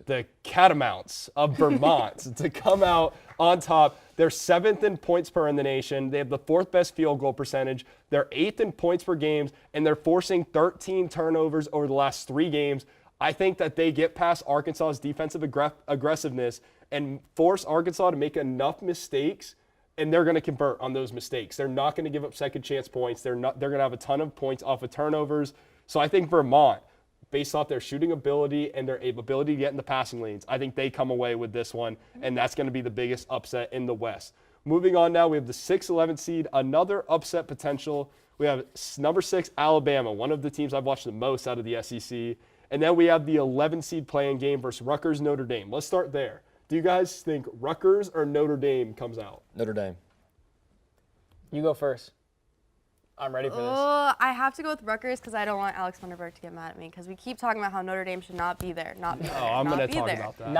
the Catamounts of Vermont to come out on top. They're 7th in points per in the nation. They have the 4th best field goal percentage. They're 8th in points per games, and they're forcing 13 turnovers over the last 3 games. I think that they get past Arkansas's defensive aggressiveness and force Arkansas to make enough mistakes, and they're going to convert on those mistakes. They're not going to give up second chance points. They're going to have a ton of points off of turnovers. So I think Vermont, based off their shooting ability and their ability to get in the passing lanes, I think they come away with this one, and that's going to be the biggest upset in the West. Moving on now, we have the 6-11 seed, another upset potential. We have number 6 Alabama, one of the teams I've watched the most out of the SEC. And then we have the 11 seed playing game versus Rutgers Notre Dame. Let's start there. Do you guys think Rutgers or Notre Dame comes out? Notre Dame. You go first. I'm ready for this. Oh, I have to go with Rutgers because I don't want Alex Vanderberg to get mad at me because we keep talking about how Notre Dame should not be there, not be there, I'm going to talk there. about that.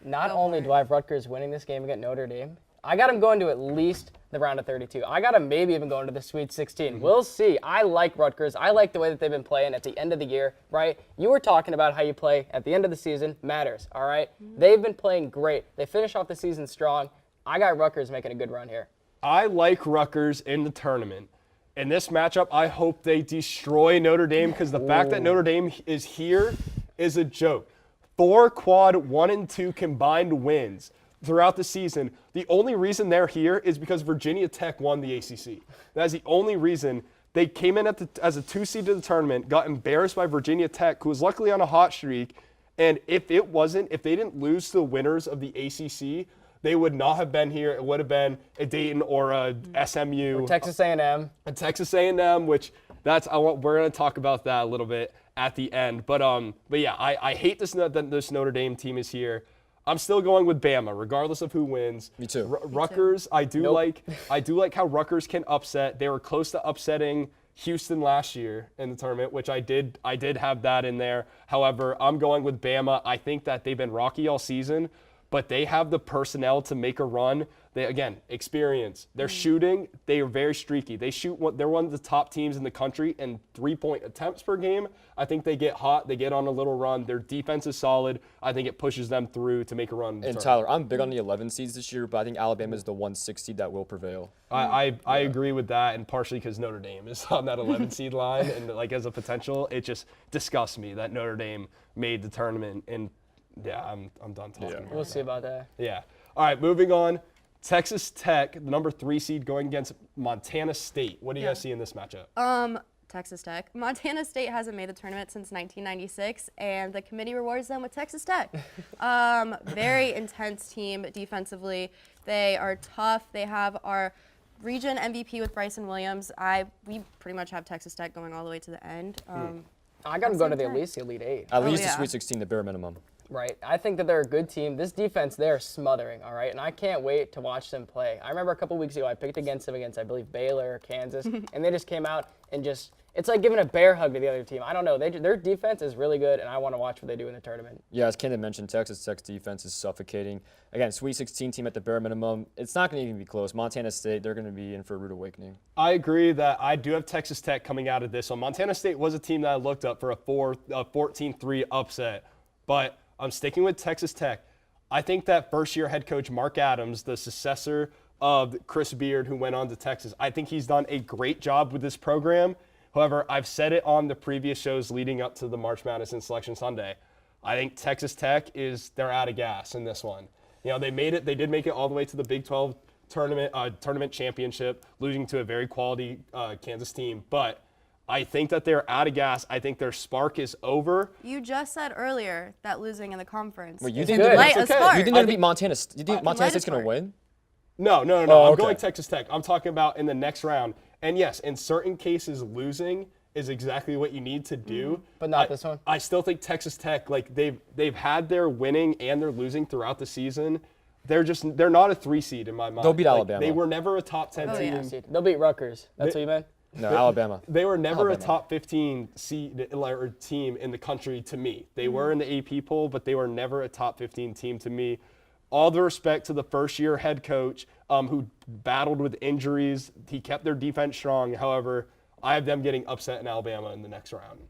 Not only do I have Rutgers winning this game against Notre Dame, I got them going to at least the round of 32. I got them maybe even going to the Sweet 16. We'll see. I like Rutgers. I like the way that they've been playing at the end of the year, right? You were talking about how you play at the end of the season matters, all right? They've been playing great. They finish off the season strong. I got Rutgers making a good run here. I like Rutgers in the tournament. In this matchup, I hope they destroy Notre Dame because the fact that Notre Dame is here is a joke. 4 quad 1 and 2 combined wins throughout the season. The only reason they're here is because Virginia Tech won the ACC. That's the only reason. They came in as a 2 seed to the tournament, got embarrassed by Virginia Tech, who was luckily on a hot streak. And if they didn't lose to the winners of the ACC, they would not have been here. It would have been a Dayton or a SMU. Or Texas A&M. A Texas A&M, which we're going to talk about that a little bit at the end. But yeah, I hate that this Notre Dame team is here. I'm still going with Bama, regardless of who wins. Me too. Rutgers, I do like how Rutgers can upset. They were close to upsetting Houston last year in the tournament, which I did have that in there. However, I'm going with Bama. I think that they've been rocky all season, but they have the personnel to make a run. They, again, experience. They're shooting. They are very streaky. They're one of the top teams in the country in 3-point attempts per game. I think they get hot. They get on a little run. Their defense is solid. I think it pushes them through to make a run. And Tyler, I'm big on the 11 seeds this year, but I think Alabama is the 1 seed that will prevail. I agree with that, and partially because Notre Dame is on that 11 seed line, and like as a potential, it just disgusts me that Notre Dame made the tournament. And yeah, I'm done talking. Yeah. We'll see about that. Yeah. All right, moving on. Texas Tech, the number 3 seed, going against Montana State. What do you guys see in this matchup? Texas Tech. Montana State hasn't made the tournament since 1996, and the committee rewards them with Texas Tech. Very intense team defensively. They are tough. They have our region MVP with Bryson Williams. We pretty much have Texas Tech going all the way to the end. I got them going to at least the Elite 8. At least the Sweet 16, the bare minimum. Right. I think that they're a good team. This defense, they're smothering, all right? And I can't wait to watch them play. I remember a couple weeks ago, I picked against them against, I believe, Baylor or Kansas, and they just came out and just It's like giving a bear hug to the other team. I don't know. Their defense is really good, and I want to watch what they do in the tournament. Yeah, as Kendon mentioned, Texas Tech's defense is suffocating. Again, Sweet 16 team at the bare minimum. It's not going to even be close. Montana State, they're going to be in for a rude awakening. I agree that I do have Texas Tech coming out of this one. Montana State was a team that I looked up for a 14-3 upset, but I'm sticking with Texas Tech. I think that first-year head coach Mark Adams, the successor of Chris Beard, who went on to Texas, I think he's done a great job with this program. However, I've said it on the previous shows leading up to the March Madness and Selection Sunday. I think Texas Tech they're out of gas in this one. You know, they did make it all the way to the Big 12 tournament championship, losing to a very quality Kansas team. But I think that they're out of gas. I think their spark is over. You just said earlier that losing in the conference. Wait, you is think good. they're Light a spark. You think they're going to beat Montana? You think Montana State's going to win? No. Oh, I'm okay. going Texas Tech. I'm talking about in the next round. And yes, in certain cases, losing is exactly what you need to do. But not this one. I still think Texas Tech, like they've had their winning and their losing throughout the season. They're not a 3 seed in my mind. They'll beat Alabama. They were never a top 10 team. Yeah. They'll beat Rutgers. That's what you meant? No, Alabama. They were never Alabama. a top 15 seed or team in the country to me. They were in the AP poll, but they were never a top 15 team to me. All the respect to the first-year head coach who battled with injuries. He kept their defense strong. However, I have them getting upset in Alabama in the next round.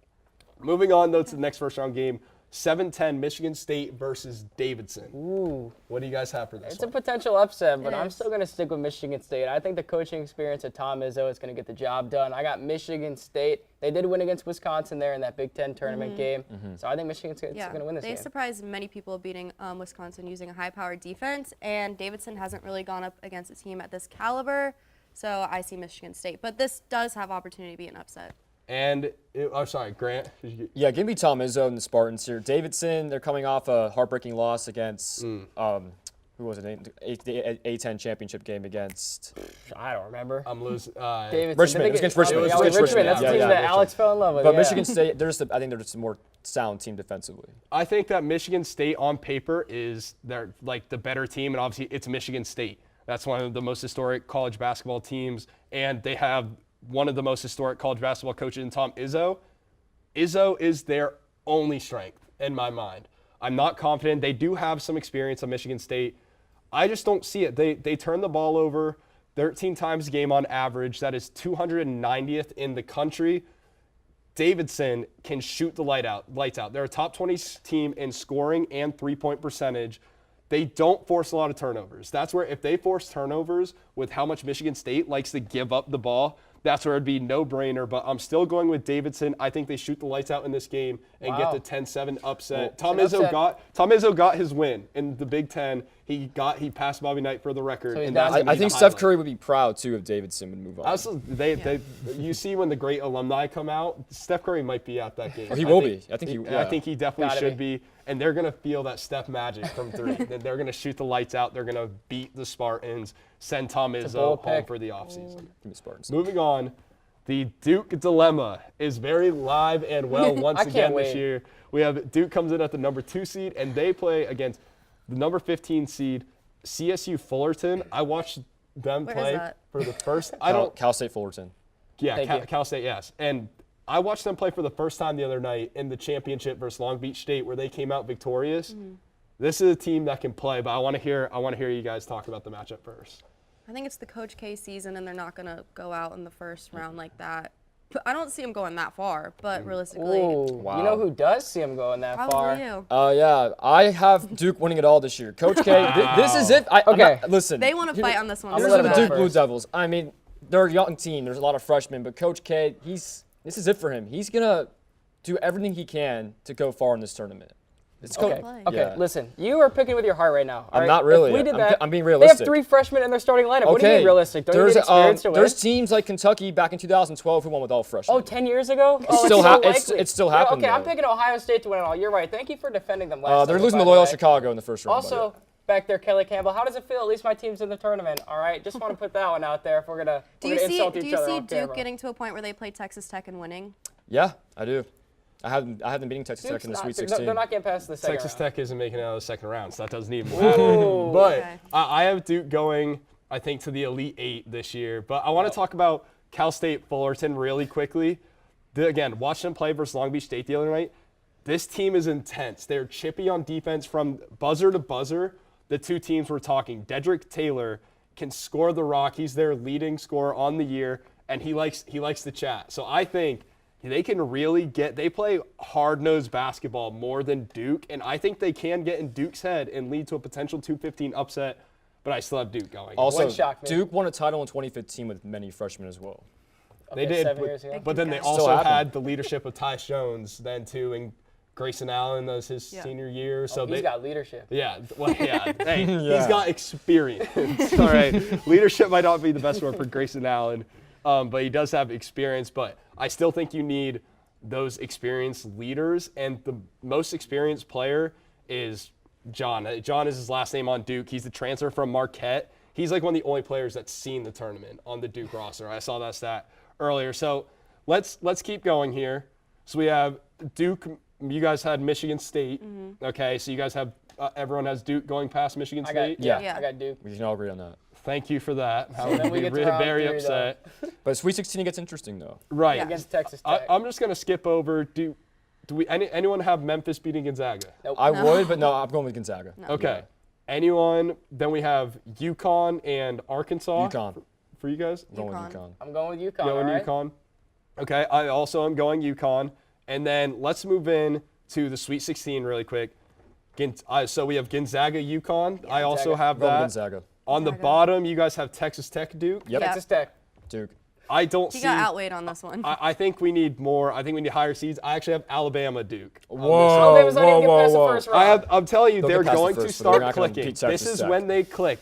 Moving on, though, to the next first-round game, 7-10 Michigan State versus Davidson. Ooh. What do you guys have for this It's one? a potential upset, but It I'm is. still going to stick with Michigan State. I think the coaching experience of Tom Izzo is going to get the job done. I got Michigan State. They did win against Wisconsin there in that Big Ten tournament game. So I think Michigan State's going to win this they game. surprised many people beating Wisconsin using a high-powered defense, and Davidson hasn't really gone up against a team at this caliber, so I see Michigan State. But this does have opportunity to be an upset. And, sorry, Grant. Yeah, give me Tom Izzo and the Spartans here. Davidson, they're coming off a heartbreaking loss against, who was it, A10 championship game against? I don't remember. I'm losing. Davidson. Richmond. It was against Richmond. It was Richmond. That's the team that Alex fell in love with. But Michigan State, I think they're just a more sound team defensively. I think that Michigan State on paper they're like the better team, and obviously it's Michigan State. That's one of the most historic college basketball teams, and they have one of the most historic college basketball coaches in Tom Izzo. Izzo is their only strength in my mind. I'm not confident. They do have some experience on Michigan State. I just don't see it. They turn the ball over 13 times a game on average. That is 290th in the country. Davidson can shoot the lights out. They're a top 20 team in scoring and three-point percentage. They don't force a lot of turnovers. That's where if they force turnovers with how much Michigan State likes to give up the ball, that's where it'd be no-brainer. But I'm still going with Davidson. I think they shoot the lights out in this game and get the 10-7 upset. Tom Izzo got his win in the Big Ten. He passed Bobby Knight for the record. So I think Steph Curry would be proud too if Davidson would move on. Absolutely. You see when the great alumni come out, Steph Curry might be at that game. He will be. I think he definitely should be. And they're going to feel that Steph magic from three. They're going to shoot the lights out. They're going to beat the Spartans, send Tom Izzo home for the offseason. Give me Spartans. Moving on, the Duke dilemma is very live and well once again this year. We have Duke comes in at the number 2 seed, and they play against the number 15 seed, CSU Fullerton. I watched them play for the first. Cal State Fullerton. Yeah, Cal State, yes. And I watched them play for the first time the other night in the championship versus Long Beach State, where they came out victorious. Mm-hmm. This is a team that can play, but I want to hear you guys talk about the matchup first. I think it's the Coach K season, and they're not going to go out in the first round like that. I don't see them going that far, but realistically. Ooh, wow. You know who does see them going that far? You. Yeah, I have Duke winning it all this year. Coach K, this is it. Listen. They want to fight on this one. Here's the Duke Blue Devils. I mean, they're a young team. There's a lot of freshmen, but Coach K, this is it for him. He's going to do everything he can to go far in this tournament. Okay, listen, you are picking with your heart right now. I'm not really. If we did that, I'm being realistic. They have 3 freshmen in their starting lineup. What do you mean realistic? Don't you need experience to win? There's teams like Kentucky back in 2012 who won with all freshmen. Oh, 10 years ago? It's still happening. Okay, I'm picking Ohio State to win it all. You're right. Thank you for defending them last They're time, losing to Loyola Chicago in the first round. Also, back there, Kelly Campbell, how does it feel? At least my team's in the tournament, all right? Just want to put that one out there if we're going to insult each other. Do you see Duke getting to a point where they play Texas Tech and winning? Yeah, I do. I have them beating Texas Tech in the Sweet 16. They're not getting past the second Texas round. Tech isn't making it out of the second round, so that doesn't even matter. But I have Duke going, I think, to the Elite 8 this year. But I want to talk about Cal State Fullerton really quickly. again, watching them play versus Long Beach State the other night, this team is intense. They're chippy on defense from buzzer to buzzer. The two teams we're talking, Dedrick Taylor can score the rock. He's their leading scorer on the year, and he likes to chat. So I think they can really they play hard-nosed basketball more than Duke, and I think they can get in Duke's head and lead to a potential 2-15 upset, but I still have Duke going. Also, Duke won a title in 2015 with many freshmen as well. They did, but then they also had the leadership of Tyus Jones then too, and Grayson Allen as his senior year. So he's got leadership. Yeah, well, yeah. Hey, he's got experience. All right, leadership might not be the best word for Grayson Allen, but he does have experience. But I still think you need those experienced leaders, and the most experienced player is John. John is his last name on Duke. He's the transfer from Marquette. He's like one of the only players that's seen the tournament on the Duke roster. I saw that stat earlier. So let's keep going here. So we have Duke. You guys had Michigan State. Okay, so you guys have everyone has Duke going past Michigan State. Yeah, I got Duke. we can all agree on that. Thank you for that. I then would we be get to round very three, upset. But Sweet 16 gets interesting though. Right. Against Texas Tech. I'm just gonna skip over. Do we anyone have Memphis beating Gonzaga? Nope. I would, but no, I'm going with Gonzaga. No. Okay. Anyone? Then we have Yukon and Arkansas. Yukon. For you guys? I'm going with Yukon. I'm going with Yukon. Going all right? Yukon. Okay. I also am going Yukon. And then let's move in to the Sweet 16 really quick. So we have Gonzaga, Yukon. I also have Going that. Gonzaga. On the bottom, you guys have Texas Tech, Duke. Yep. Texas Tech. Duke. I don't He see. got outweighed on this one. I think we need more. I think we need higher seeds. I actually have Alabama, Duke. Alabama's not even get past the first round. I'm telling you, They'll they're get past the going to first, but they're start not gonna clicking. beat Texas This is Tech. when they click.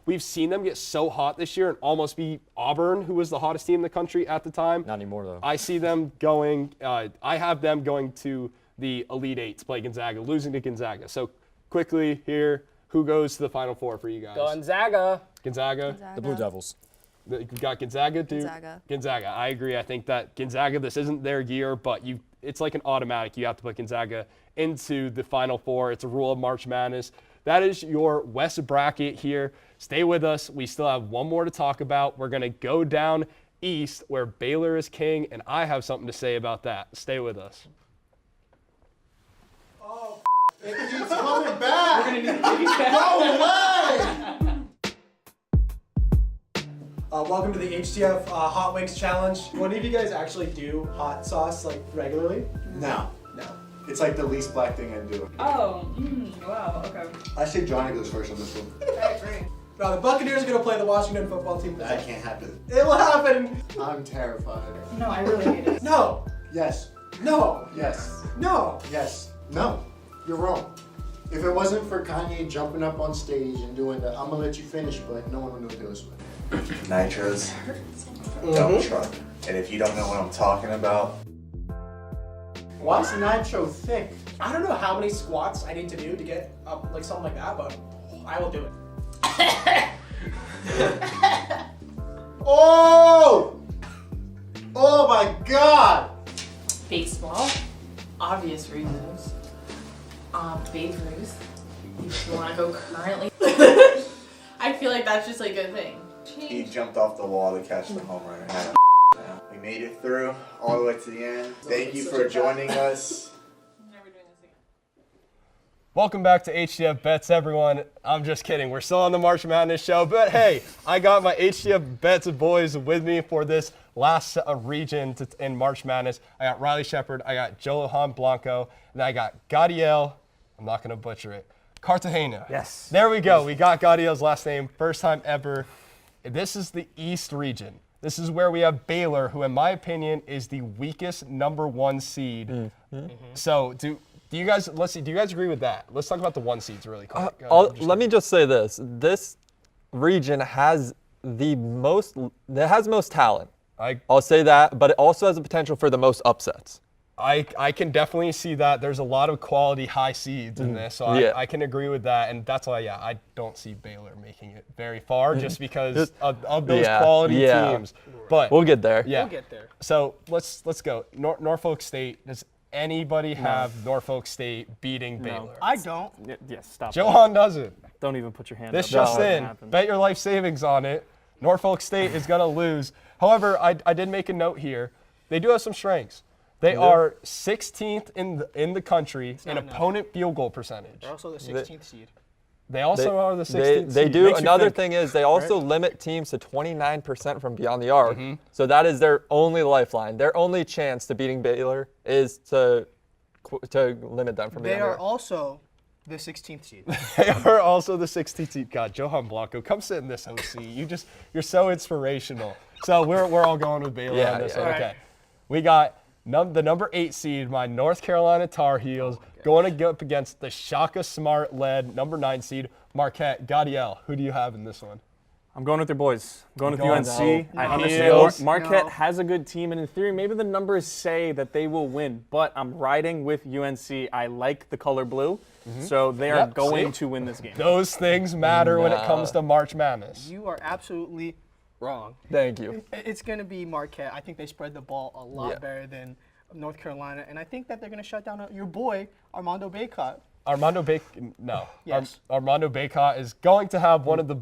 We've seen them get so hot this year and almost beat Auburn, who was the hottest team in the country at the time. Not anymore though. I see them going. I have them going to the Elite Eight to play Gonzaga, losing to Gonzaga. So quickly here, who goes to the Final Four for you guys? Gonzaga. Gonzaga. The Blue Devils. You got Gonzaga, Duke. Gonzaga. I agree. I think that Gonzaga, this isn't their year, but it's like an automatic. You have to put Gonzaga into the Final Four. It's a rule of March Madness. That is your West bracket here. Stay with us. We still have one more to talk about. We're going to go down east where Baylor is king, and I have something to say about that. Stay with us. Oh, it keeps coming back. We're gonna need to go away. Welcome to the HTF Hot Wings Challenge. Do any of you guys actually do hot sauce like regularly? No. No. It's like the least black thing I do. Oh, wow, okay. I say Johnny goes first on this one. I agree. No, the Buccaneers are going to play the Washington football team. That can't happen. It will happen. I'm terrified. No, I really hate it. No. Yes. No. Yes. No. Yes. No. You're wrong. If it wasn't for Kanye jumping up on stage and doing the I'm gonna let you finish, but no one would know what it was. Nitro's dump truck. And if you don't know what I'm talking about. Why is nitro thick? I don't know how many squats I need to do to get up like something like that, but I will do it. Oh! Oh my God! Baseball, obvious reasons. Babe Ruth, if you want to go currently. I feel like that's just like a thing. He jumped off the wall to catch the home run. We made it through all the way to the end. Thank you for joining us. Welcome back to HTF Bets, everyone. I'm just kidding. We're still on the March Madness show, but hey, I got my HTF Bets boys with me for this last region in March Madness. I got Riley Shepard, I got Johan Blanco, and I got Gadiel. I'm not going to butcher it. Cartagena. Yes. There we go. We got Gadiel's last name, first time ever. This is the East region. This is where we have Baylor, who, in my opinion, is the weakest #1 seed. So, do you guys? Let's see. Do you guys agree with that? Let's talk about the 1 seeds really quick. Let me just say this: this region has the most. It has most talent. I'll say that, but it also has the potential for the most upsets. I can definitely see that. There's a lot of quality high seeds in this, so I can agree with that, and that's why I don't see Baylor making it very far, just because of those quality teams. But we'll get there. Yeah, We'll get there. So let's go. Norfolk State. Does anybody have Norfolk State beating Baylor? I don't. Yes, stop. Johan doesn't. Don't even put your hand This up. just in. Bet your life savings on it. Norfolk State is going to lose. However, I did make a note here. they do have some strengths. They are 16th in the country in opponent field goal percentage. They're also the 16th seed. They also are the 16th They seed. do. Another thing is they also limit teams to 29% from beyond the arc. So that is their only lifeline. Their only chance to beating Baylor is to limit them from beyond the arc. They are also the 16th seed. They are also the 16th seed. God, Johan Blanco, come sit in this OC. You're so inspirational. So we're all going with Baylor on this one. Right. Okay. We got the number 8 seed, my North Carolina Tar Heels, going to go up against the Shaka Smart-led number 9 seed, Marquette. Gadiel, who do you have in this one? I'm going with your boys. I'm going with UNC. I Heels. understand Marquette has a good team, and in theory, maybe the numbers say that they will win, but I'm riding with UNC. I like the color blue, so they are going to win this game. Those things matter when it comes to March Madness. You are absolutely wrong. Thank you. It's going to be Marquette. I think they spread the ball a lot better than North Carolina, and I think that they're going to shut down your boy, Armando Bacot. Armando Bacot is going to have one of the,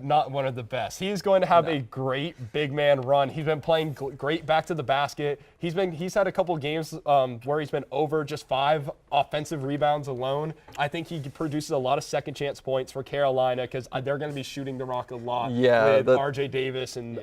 not one of the best. He is going to have a great big man run. He's been playing great back to the basket. He's had a couple games where he's been over just 5 offensive rebounds alone. I think he produces a lot of second chance points for Carolina because they're going to be shooting the rock a lot with R.J. Davis and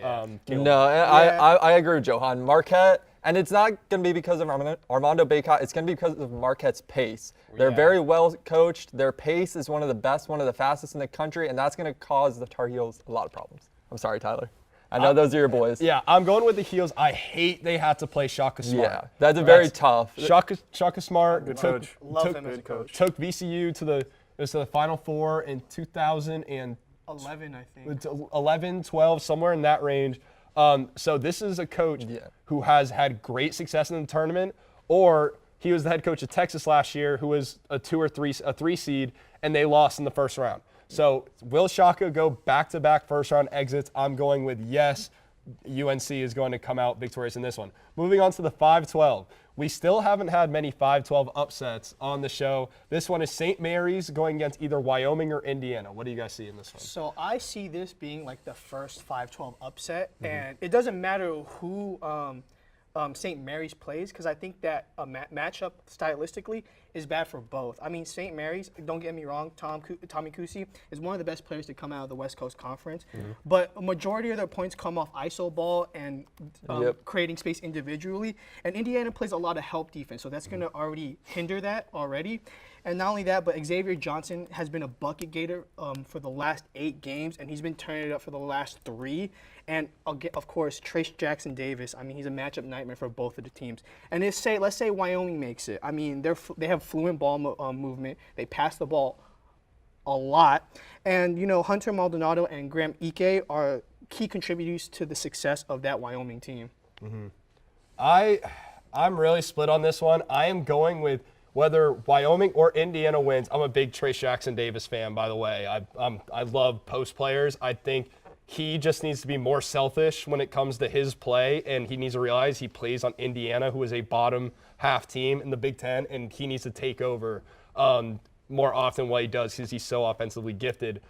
Caleb. I agree with Johan. Marquette. And it's not going to be because of Armando Bacot. It's going to be because of Marquette's pace. They're very well coached. Their pace is one of the best, one of the fastest in the country, and that's going to cause the Tar Heels a lot of problems. I'm sorry, Tyler. I know those are your boys. Yeah, I'm going with the Heels. I hate they had to play Shaka Smart. Yeah, that's very tough. Shaka Smart Good coach. Love him as a coach. Took VCU to the Final Four in 2011, I think. 11, 12, somewhere in that range. So this is a coach who has had great success in the tournament, or he was the head coach of Texas last year, who was a 3 seed, and they lost in the first round. So will Shaka go back-to-back first-round exits? I'm going with yes. UNC is going to come out victorious in this one. Moving on to the 5-12. We still haven't had many 5-12 upsets on the show. This one is St. Mary's going against either Wyoming or Indiana. What do you guys see in this one? So I see this being like the first 5-12 upset, and it doesn't matter who St. Mary's plays, because I think that a matchup stylistically is bad for both. I mean, St. Mary's, don't get me wrong, Tommy Kusi is one of the best players to come out of the West Coast Conference, but a majority of their points come off iso ball and creating space individually, and Indiana plays a lot of help defense, so that's going to already hinder that already. And not only that, but Xavier Johnson has been a bucket getter for the last 8 games, and he's been turning it up for the last 3. And of course, Trace Jackson Davis. I mean, he's a matchup nightmare for both of the teams. And let's say Wyoming makes it. I mean, they have fluent ball movement. They pass the ball a lot, and Hunter Maldonado and Graham Ike are key contributors to the success of that Wyoming team. I'm really split on this one. I am going with whether Wyoming or Indiana wins. I'm a big Trace Jackson Davis fan, by the way. I love post players. I think he just needs to be more selfish when it comes to his play, and he needs to realize he plays on Indiana, who is a bottom half team in the Big Ten, and he needs to take over more often what he does because he's so offensively gifted.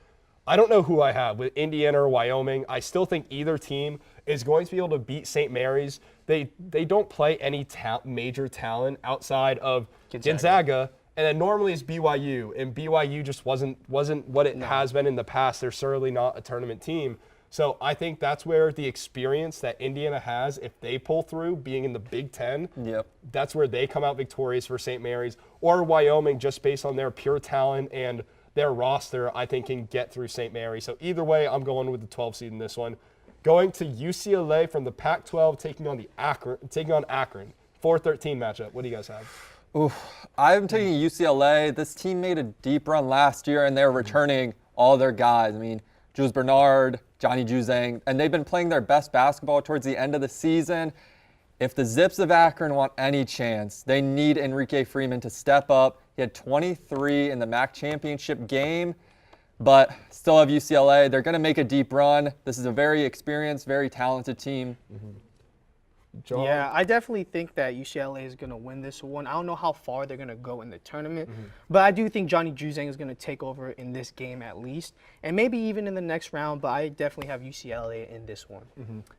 I don't know who I have with Indiana or Wyoming. I still think either team is going to be able to beat St. Mary's. They don't play any major talent outside of Gonzaga. And then normally it's BYU, and BYU just wasn't what it has been in the past. They're certainly not a tournament team. So I think that's where the experience that Indiana has, if they pull through, being in the Big Ten, that's where they come out victorious for St. Mary's. Or Wyoming, just based on their pure talent and their roster, I think can get through St. Mary's. So either way, I'm going with the 12 seed in this one. Going to UCLA from the Pac-12, taking on Akron. 4-13 matchup. What do you guys have? I'm taking UCLA. This team made a deep run last year, and they're returning all their guys. I mean, Jules Bernard, Johnny Juzang, and they've been playing their best basketball towards the end of the season. If the Zips of Akron want any chance, they need Enrique Freeman to step up. He had 23 in the MAC championship game, but still have UCLA. They're going to make a deep run. This is a very experienced, very talented team. John? Yeah, I definitely think that UCLA is going to win this one. I don't know how far they're going to go in the tournament, but I do think Johnny Juzang is going to take over in this game at least, and maybe even in the next round, but I definitely have UCLA in this one.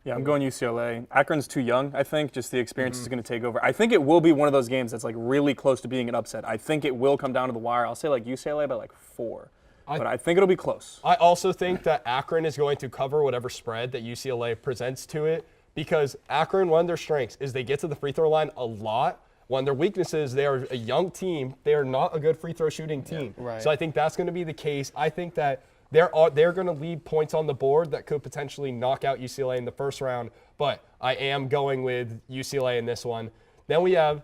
Yeah, I'm going UCLA. Akron's too young, I think. Just the experience is going to take over. I think it will be one of those games that's like really close to being an upset. I think it will come down to the wire. I'll say like UCLA by like 4. But I think it'll be close. I also think that Akron is going to cover whatever spread that UCLA presents to it, because Akron, one of their strengths is they get to the free throw line a lot. One of their weaknesses, they are a young team. They are not a good free throw shooting team. Yeah, right. So I think that's going to be the case. I think that they're going to leave points on the board that could potentially knock out UCLA in the first round, but I am going with UCLA in this one. Then we have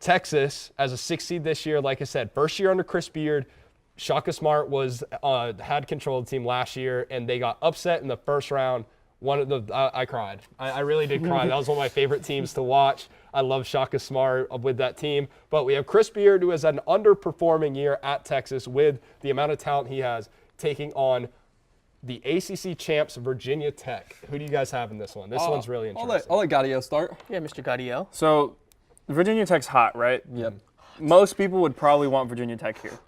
Texas as a 6th seed this year. Like I said, first year under Chris Beard. Shaka Smart had control of the team last year, and they got upset in the first round. I cried. I really did cry. That was one of my favorite teams to watch. I love Shaka Smart with that team. But we have Chris Beard, who has an underperforming year at Texas with the amount of talent he has, taking on the ACC champs, Virginia Tech. Who do you guys have in this one? This one's really interesting. I'll let Gaudio start. Yeah, Mr. Gaudio. So Virginia Tech's hot, right? Yep. Most people would probably want Virginia Tech here.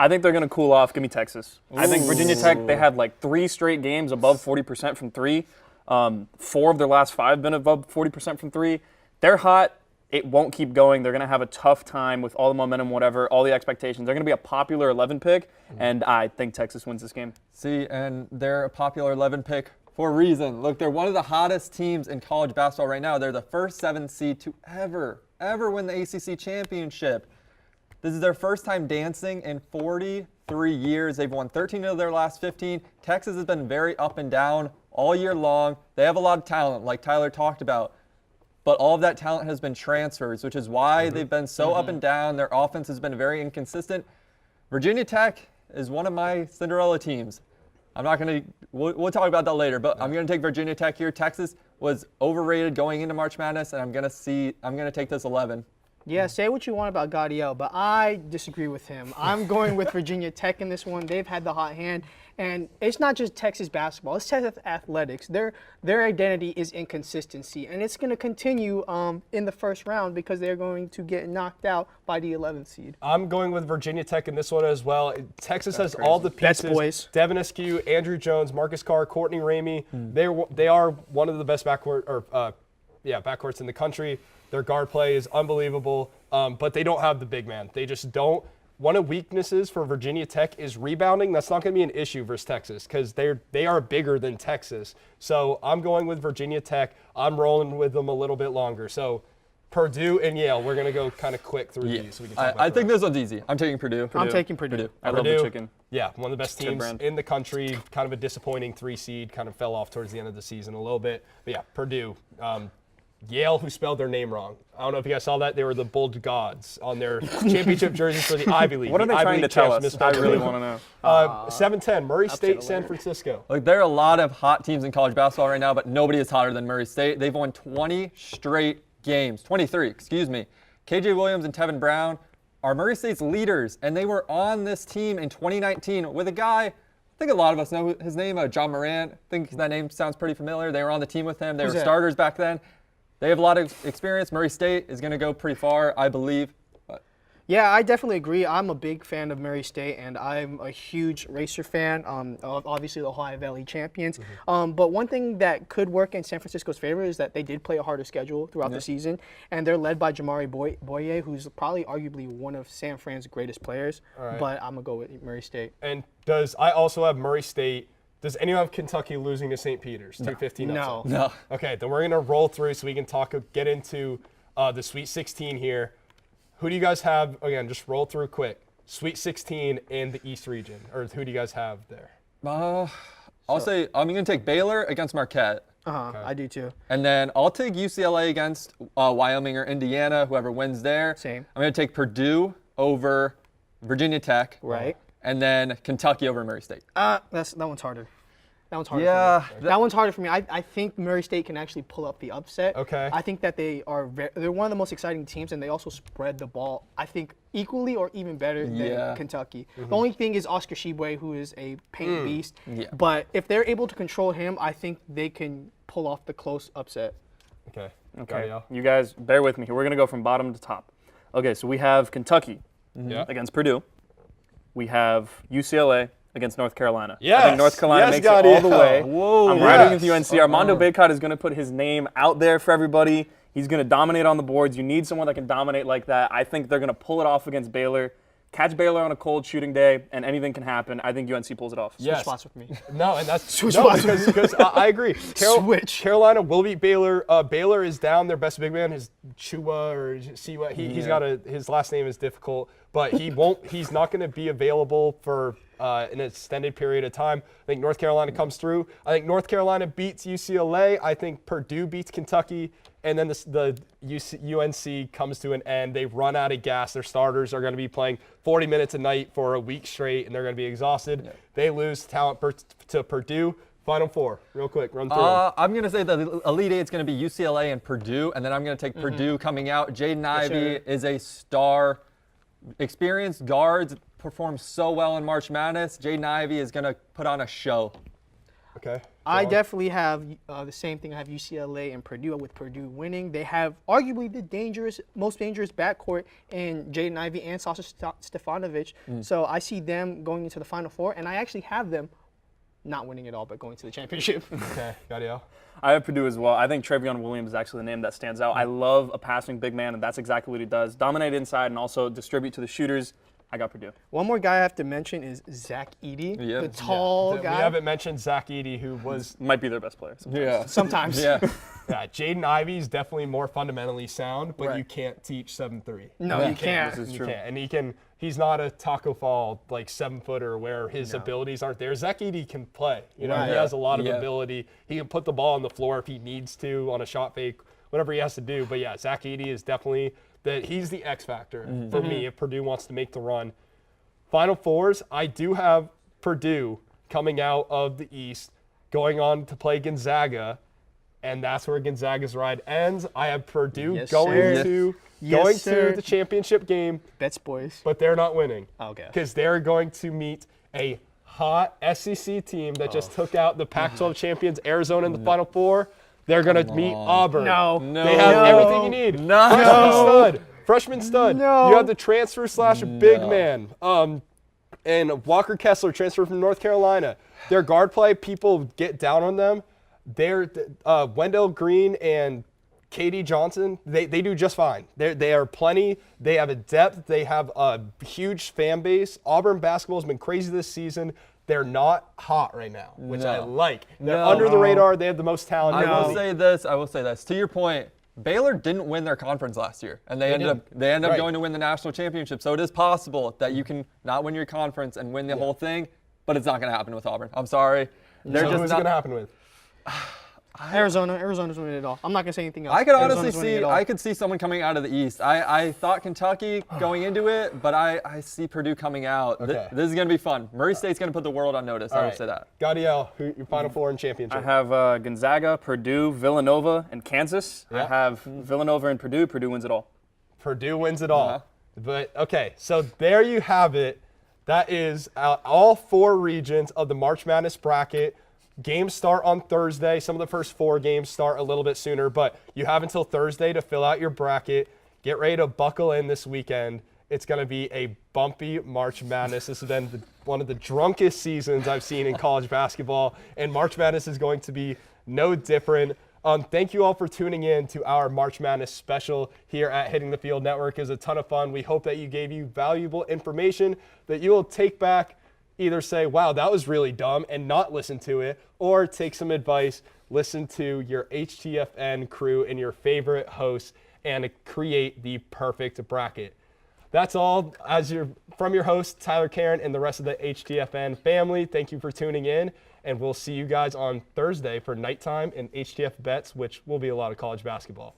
I think they're going to cool off. Give me Texas. I think Virginia Tech, they had like 3 straight games above 40% from 3. 4 of their last 5 been above 40% from 3. They're hot. It won't keep going. They're going to have a tough time with all the momentum, whatever, all the expectations. They're going to be a popular 11 pick, and I think Texas wins this game. See, and they're a popular 11 pick for a reason. Look, they're one of the hottest teams in college basketball right now. They're the first 7th seed to ever win the ACC championship. This is their first time dancing in 43 years. They've won 13 of their last 15. Texas has been very up and down all year long. They have a lot of talent, like Tyler talked about. But all of that talent has been transfers, which is why they've been so up and down. Their offense has been very inconsistent. Virginia Tech is one of my Cinderella teams. I'm not going to – we'll talk about that later, but I'm going to take Virginia Tech here. Texas was overrated going into March Madness, and I'm going to take this 11. Yeah, say what you want about Gaudio, but I disagree with him. I'm going with Virginia Tech in this one. They've had the hot hand, and it's not just Texas basketball. It's Texas athletics. Their identity is inconsistency, and it's going to continue in the first round because they're going to get knocked out by the 11th seed. I'm going with Virginia Tech in this one as well. Texas has all the pieces. Best boys. Devin Askew, Andrew Jones, Marcus Carr, Courtney Ramey. They are one of the best backcourts in the country. Their guard play is unbelievable, but they don't have the big man. They just don't. One of the weaknesses for Virginia Tech is rebounding. That's not going to be an issue versus Texas because they are bigger than Texas. So I'm going with Virginia Tech. I'm rolling with them a little bit longer. So Purdue and Yale, we're going to go kind of quick through these. So we can talk about I think this one's easy. I'm taking Purdue. I'm taking Purdue. I love the chicken. Yeah, one of the best teams in the country. Kind of a disappointing 3 seed. Kind of fell off towards the end of the season a little bit. But yeah, Purdue. Yale, who spelled their name wrong. I don't know if you guys saw that. They were the Bold Gods on their championship jerseys for the Ivy League. What are they trying to tell us? I really want to know. 7-10, Murray State, San Francisco. Like, there are a lot of hot teams in college basketball right now, but nobody is hotter than Murray State. They've won 20 straight games. 23, excuse me. KJ Williams and Tevin Brown are Murray State's leaders, and they were on this team in 2019 with a guy, I think a lot of us know his name, John Morant. I think that name sounds pretty familiar. They were on the team with him. They were starters back then. They have a lot of experience. Murray State is going to go pretty far, I believe. Yeah, I definitely agree. I'm a big fan of Murray State, and I'm a huge Racer fan, obviously the Ohio Valley champions. But one thing that could work in San Francisco's favor is that they did play a harder schedule throughout the season, and they're led by Jamari Boye, who's probably arguably one of San Fran's greatest players. Right. But I'm going to go with Murray State. And I also have Murray State. Does anyone have Kentucky losing to St. Peter's? 215 No. upset? No. Okay, then we're going to roll through so we can get into the Sweet 16 here. Who do you guys have? Again, just roll through quick. Sweet 16 in the East region. Or who do you guys have there? I'll say I'm going to take Baylor against Marquette. Okay. I do too. And then I'll take UCLA against Wyoming or Indiana, whoever wins there. Same. I'm going to take Purdue over Virginia Tech. Right. And then Kentucky over Murray State. That one's harder. That one's harder for me. That one's harder for me. I think Murray State can actually pull up the upset. Okay. I think that they're one of the most exciting teams, and they also spread the ball, I think, equally or even better than Kentucky. The only thing is Oscar Tshiebwe, who is a paint beast. Yeah. But if they're able to control him, I think they can pull off the close upset. Okay. Okay. You guys, bear with me here. We're going to go from bottom to top. Okay, so we have Kentucky against Purdue. We have UCLA against North Carolina. Yes. I think North Carolina makes it all the way. Whoa. I'm riding with UNC. Armando Bacot is going to put his name out there for everybody. He's going to dominate on the boards. You need someone that can dominate like that. I think they're going to pull it off against Baylor. Catch Baylor on a cold shooting day, and anything can happen. I think UNC pulls it off. Yes. Switch spots with me. No, and that's Switch no, spots. because I agree. Switch. Carolina will beat Baylor. Baylor is down their best big man, his Chua or Siwa. He's got his last name is difficult, but he won't. He's not going to be available for an extended period of time. I think North Carolina comes through. I think North Carolina beats UCLA. I think Purdue beats Kentucky. And then the UNC comes to an end. They run out of gas. Their starters are going to be playing 40 minutes a night for a week straight, and they're going to be exhausted. Yeah. They lose talent to Purdue. Final four, real quick, run through them. I'm going to say the Elite Eight is going to be UCLA and Purdue, and then I'm going to take Purdue coming out. Jaden Ivey is a star. Experienced guards perform so well in March Madness. Jaden Ivey is going to put on a show. Okay. I definitely have the same thing. I have UCLA and Purdue, with Purdue winning. They have arguably the most dangerous backcourt in Jaden Ivey and Sasha Stefanovic. So I see them going into the Final Four, and I actually have them not winning it all, but going to the championship. Okay, Gadiel. I have Purdue as well. I think Trevion Williams is actually the name that stands out. I love a passing big man, and that's exactly what he does. Dominate inside and also distribute to the shooters. I got Purdue. One more guy I have to mention is Zach Edey, the tall guy. We haven't mentioned Zach Edey, who might be their best player. Sometimes. Yeah. Jaden Ivey is definitely more fundamentally sound, but you can't teach 7'3". No, you can't. This is true. And he's not a Taco Fall 7-footer where his abilities aren't there. Zach Edey can play. He has a lot of ability. He can put the ball on the floor if he needs to on a shot fake, whatever he has to do. But yeah, Zach Edey is definitely he's the X factor for me if Purdue wants to make the run. Final fours, I do have Purdue coming out of the East, going on to play Gonzaga, and that's where Gonzaga's ride ends. I have Purdue going to the championship game. Bets, boys. But they're not winning. Okay. Because they're going to meet a hot SEC team that just took out the Pac-12 champions, Arizona, in the Final Four. They're going to meet Auburn. No. They have everything you need. Freshman stud. You have the transfer / big man. And Walker Kessler, transfer from North Carolina. Their guard play, people get down on them. They're Wendell Green and Katie Johnson, they do just fine. They are plenty. They have a depth. They have a huge fan base. Auburn basketball has been crazy this season. They're not hot right now, which I like. They're under the radar. They have the most talent. I will say this. To your point, Baylor didn't win their conference last year, and they ended up going to win the national championship. So it is possible that you can not win your conference and win the whole thing, but it's not going to happen with Auburn. I'm sorry. Who's it going to happen with? Arizona's winning it all. I'm not going to say anything else. I could honestly see someone coming out of the East. I thought Kentucky going into it, but I see Purdue coming out. Okay. This is going to be fun. Murray State's going to put the world on notice. I will say that. Gadiel, your Final Four and championship. I have Gonzaga, Purdue, Villanova, and Kansas. I have Villanova and Purdue. Purdue wins it all. Purdue wins it all. But, okay, so there you have it. That is all 4 regions of the March Madness bracket. Games start on Thursday. Some of the first 4 games start a little bit sooner, but you have until Thursday to fill out your bracket. Get ready to buckle in this weekend. It's going to be a bumpy March Madness. This has been one of the drunkest seasons I've seen in college basketball, and March Madness is going to be no different. Thank you all for tuning in to our March Madness special here at Hitting the Field Network. It was a ton of fun. We hope that you gave you valuable information that you will take back. Either say, wow, that was really dumb, and not listen to it, or take some advice, listen to your HTFN crew and your favorite hosts, and create the perfect bracket. That's all from your host, Tyler Caron, and the rest of the HTFN family. Thank you for tuning in, and we'll see you guys on Thursday for nighttime and HTF Bets, which will be a lot of college basketball.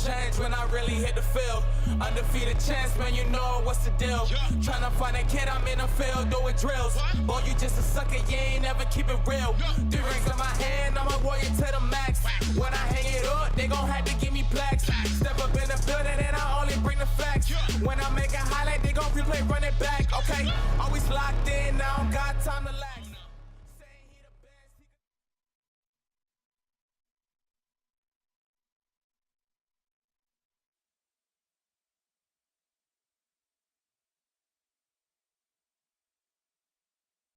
Change when I really hit the field. Undefeated chance, man, you know what's the deal. Tryna find a kid, I'm in the field doing drills. Boy, you just a sucker, you ain't never keep it real. 3 rings in my hand, I'm a warrior to the max. When I hang it up, they gon' have to give me plaques. Step up in the building and I only bring the facts. When I make a highlight, they gon' replay, run it back. Okay. play. Always locked in, I don't got time to let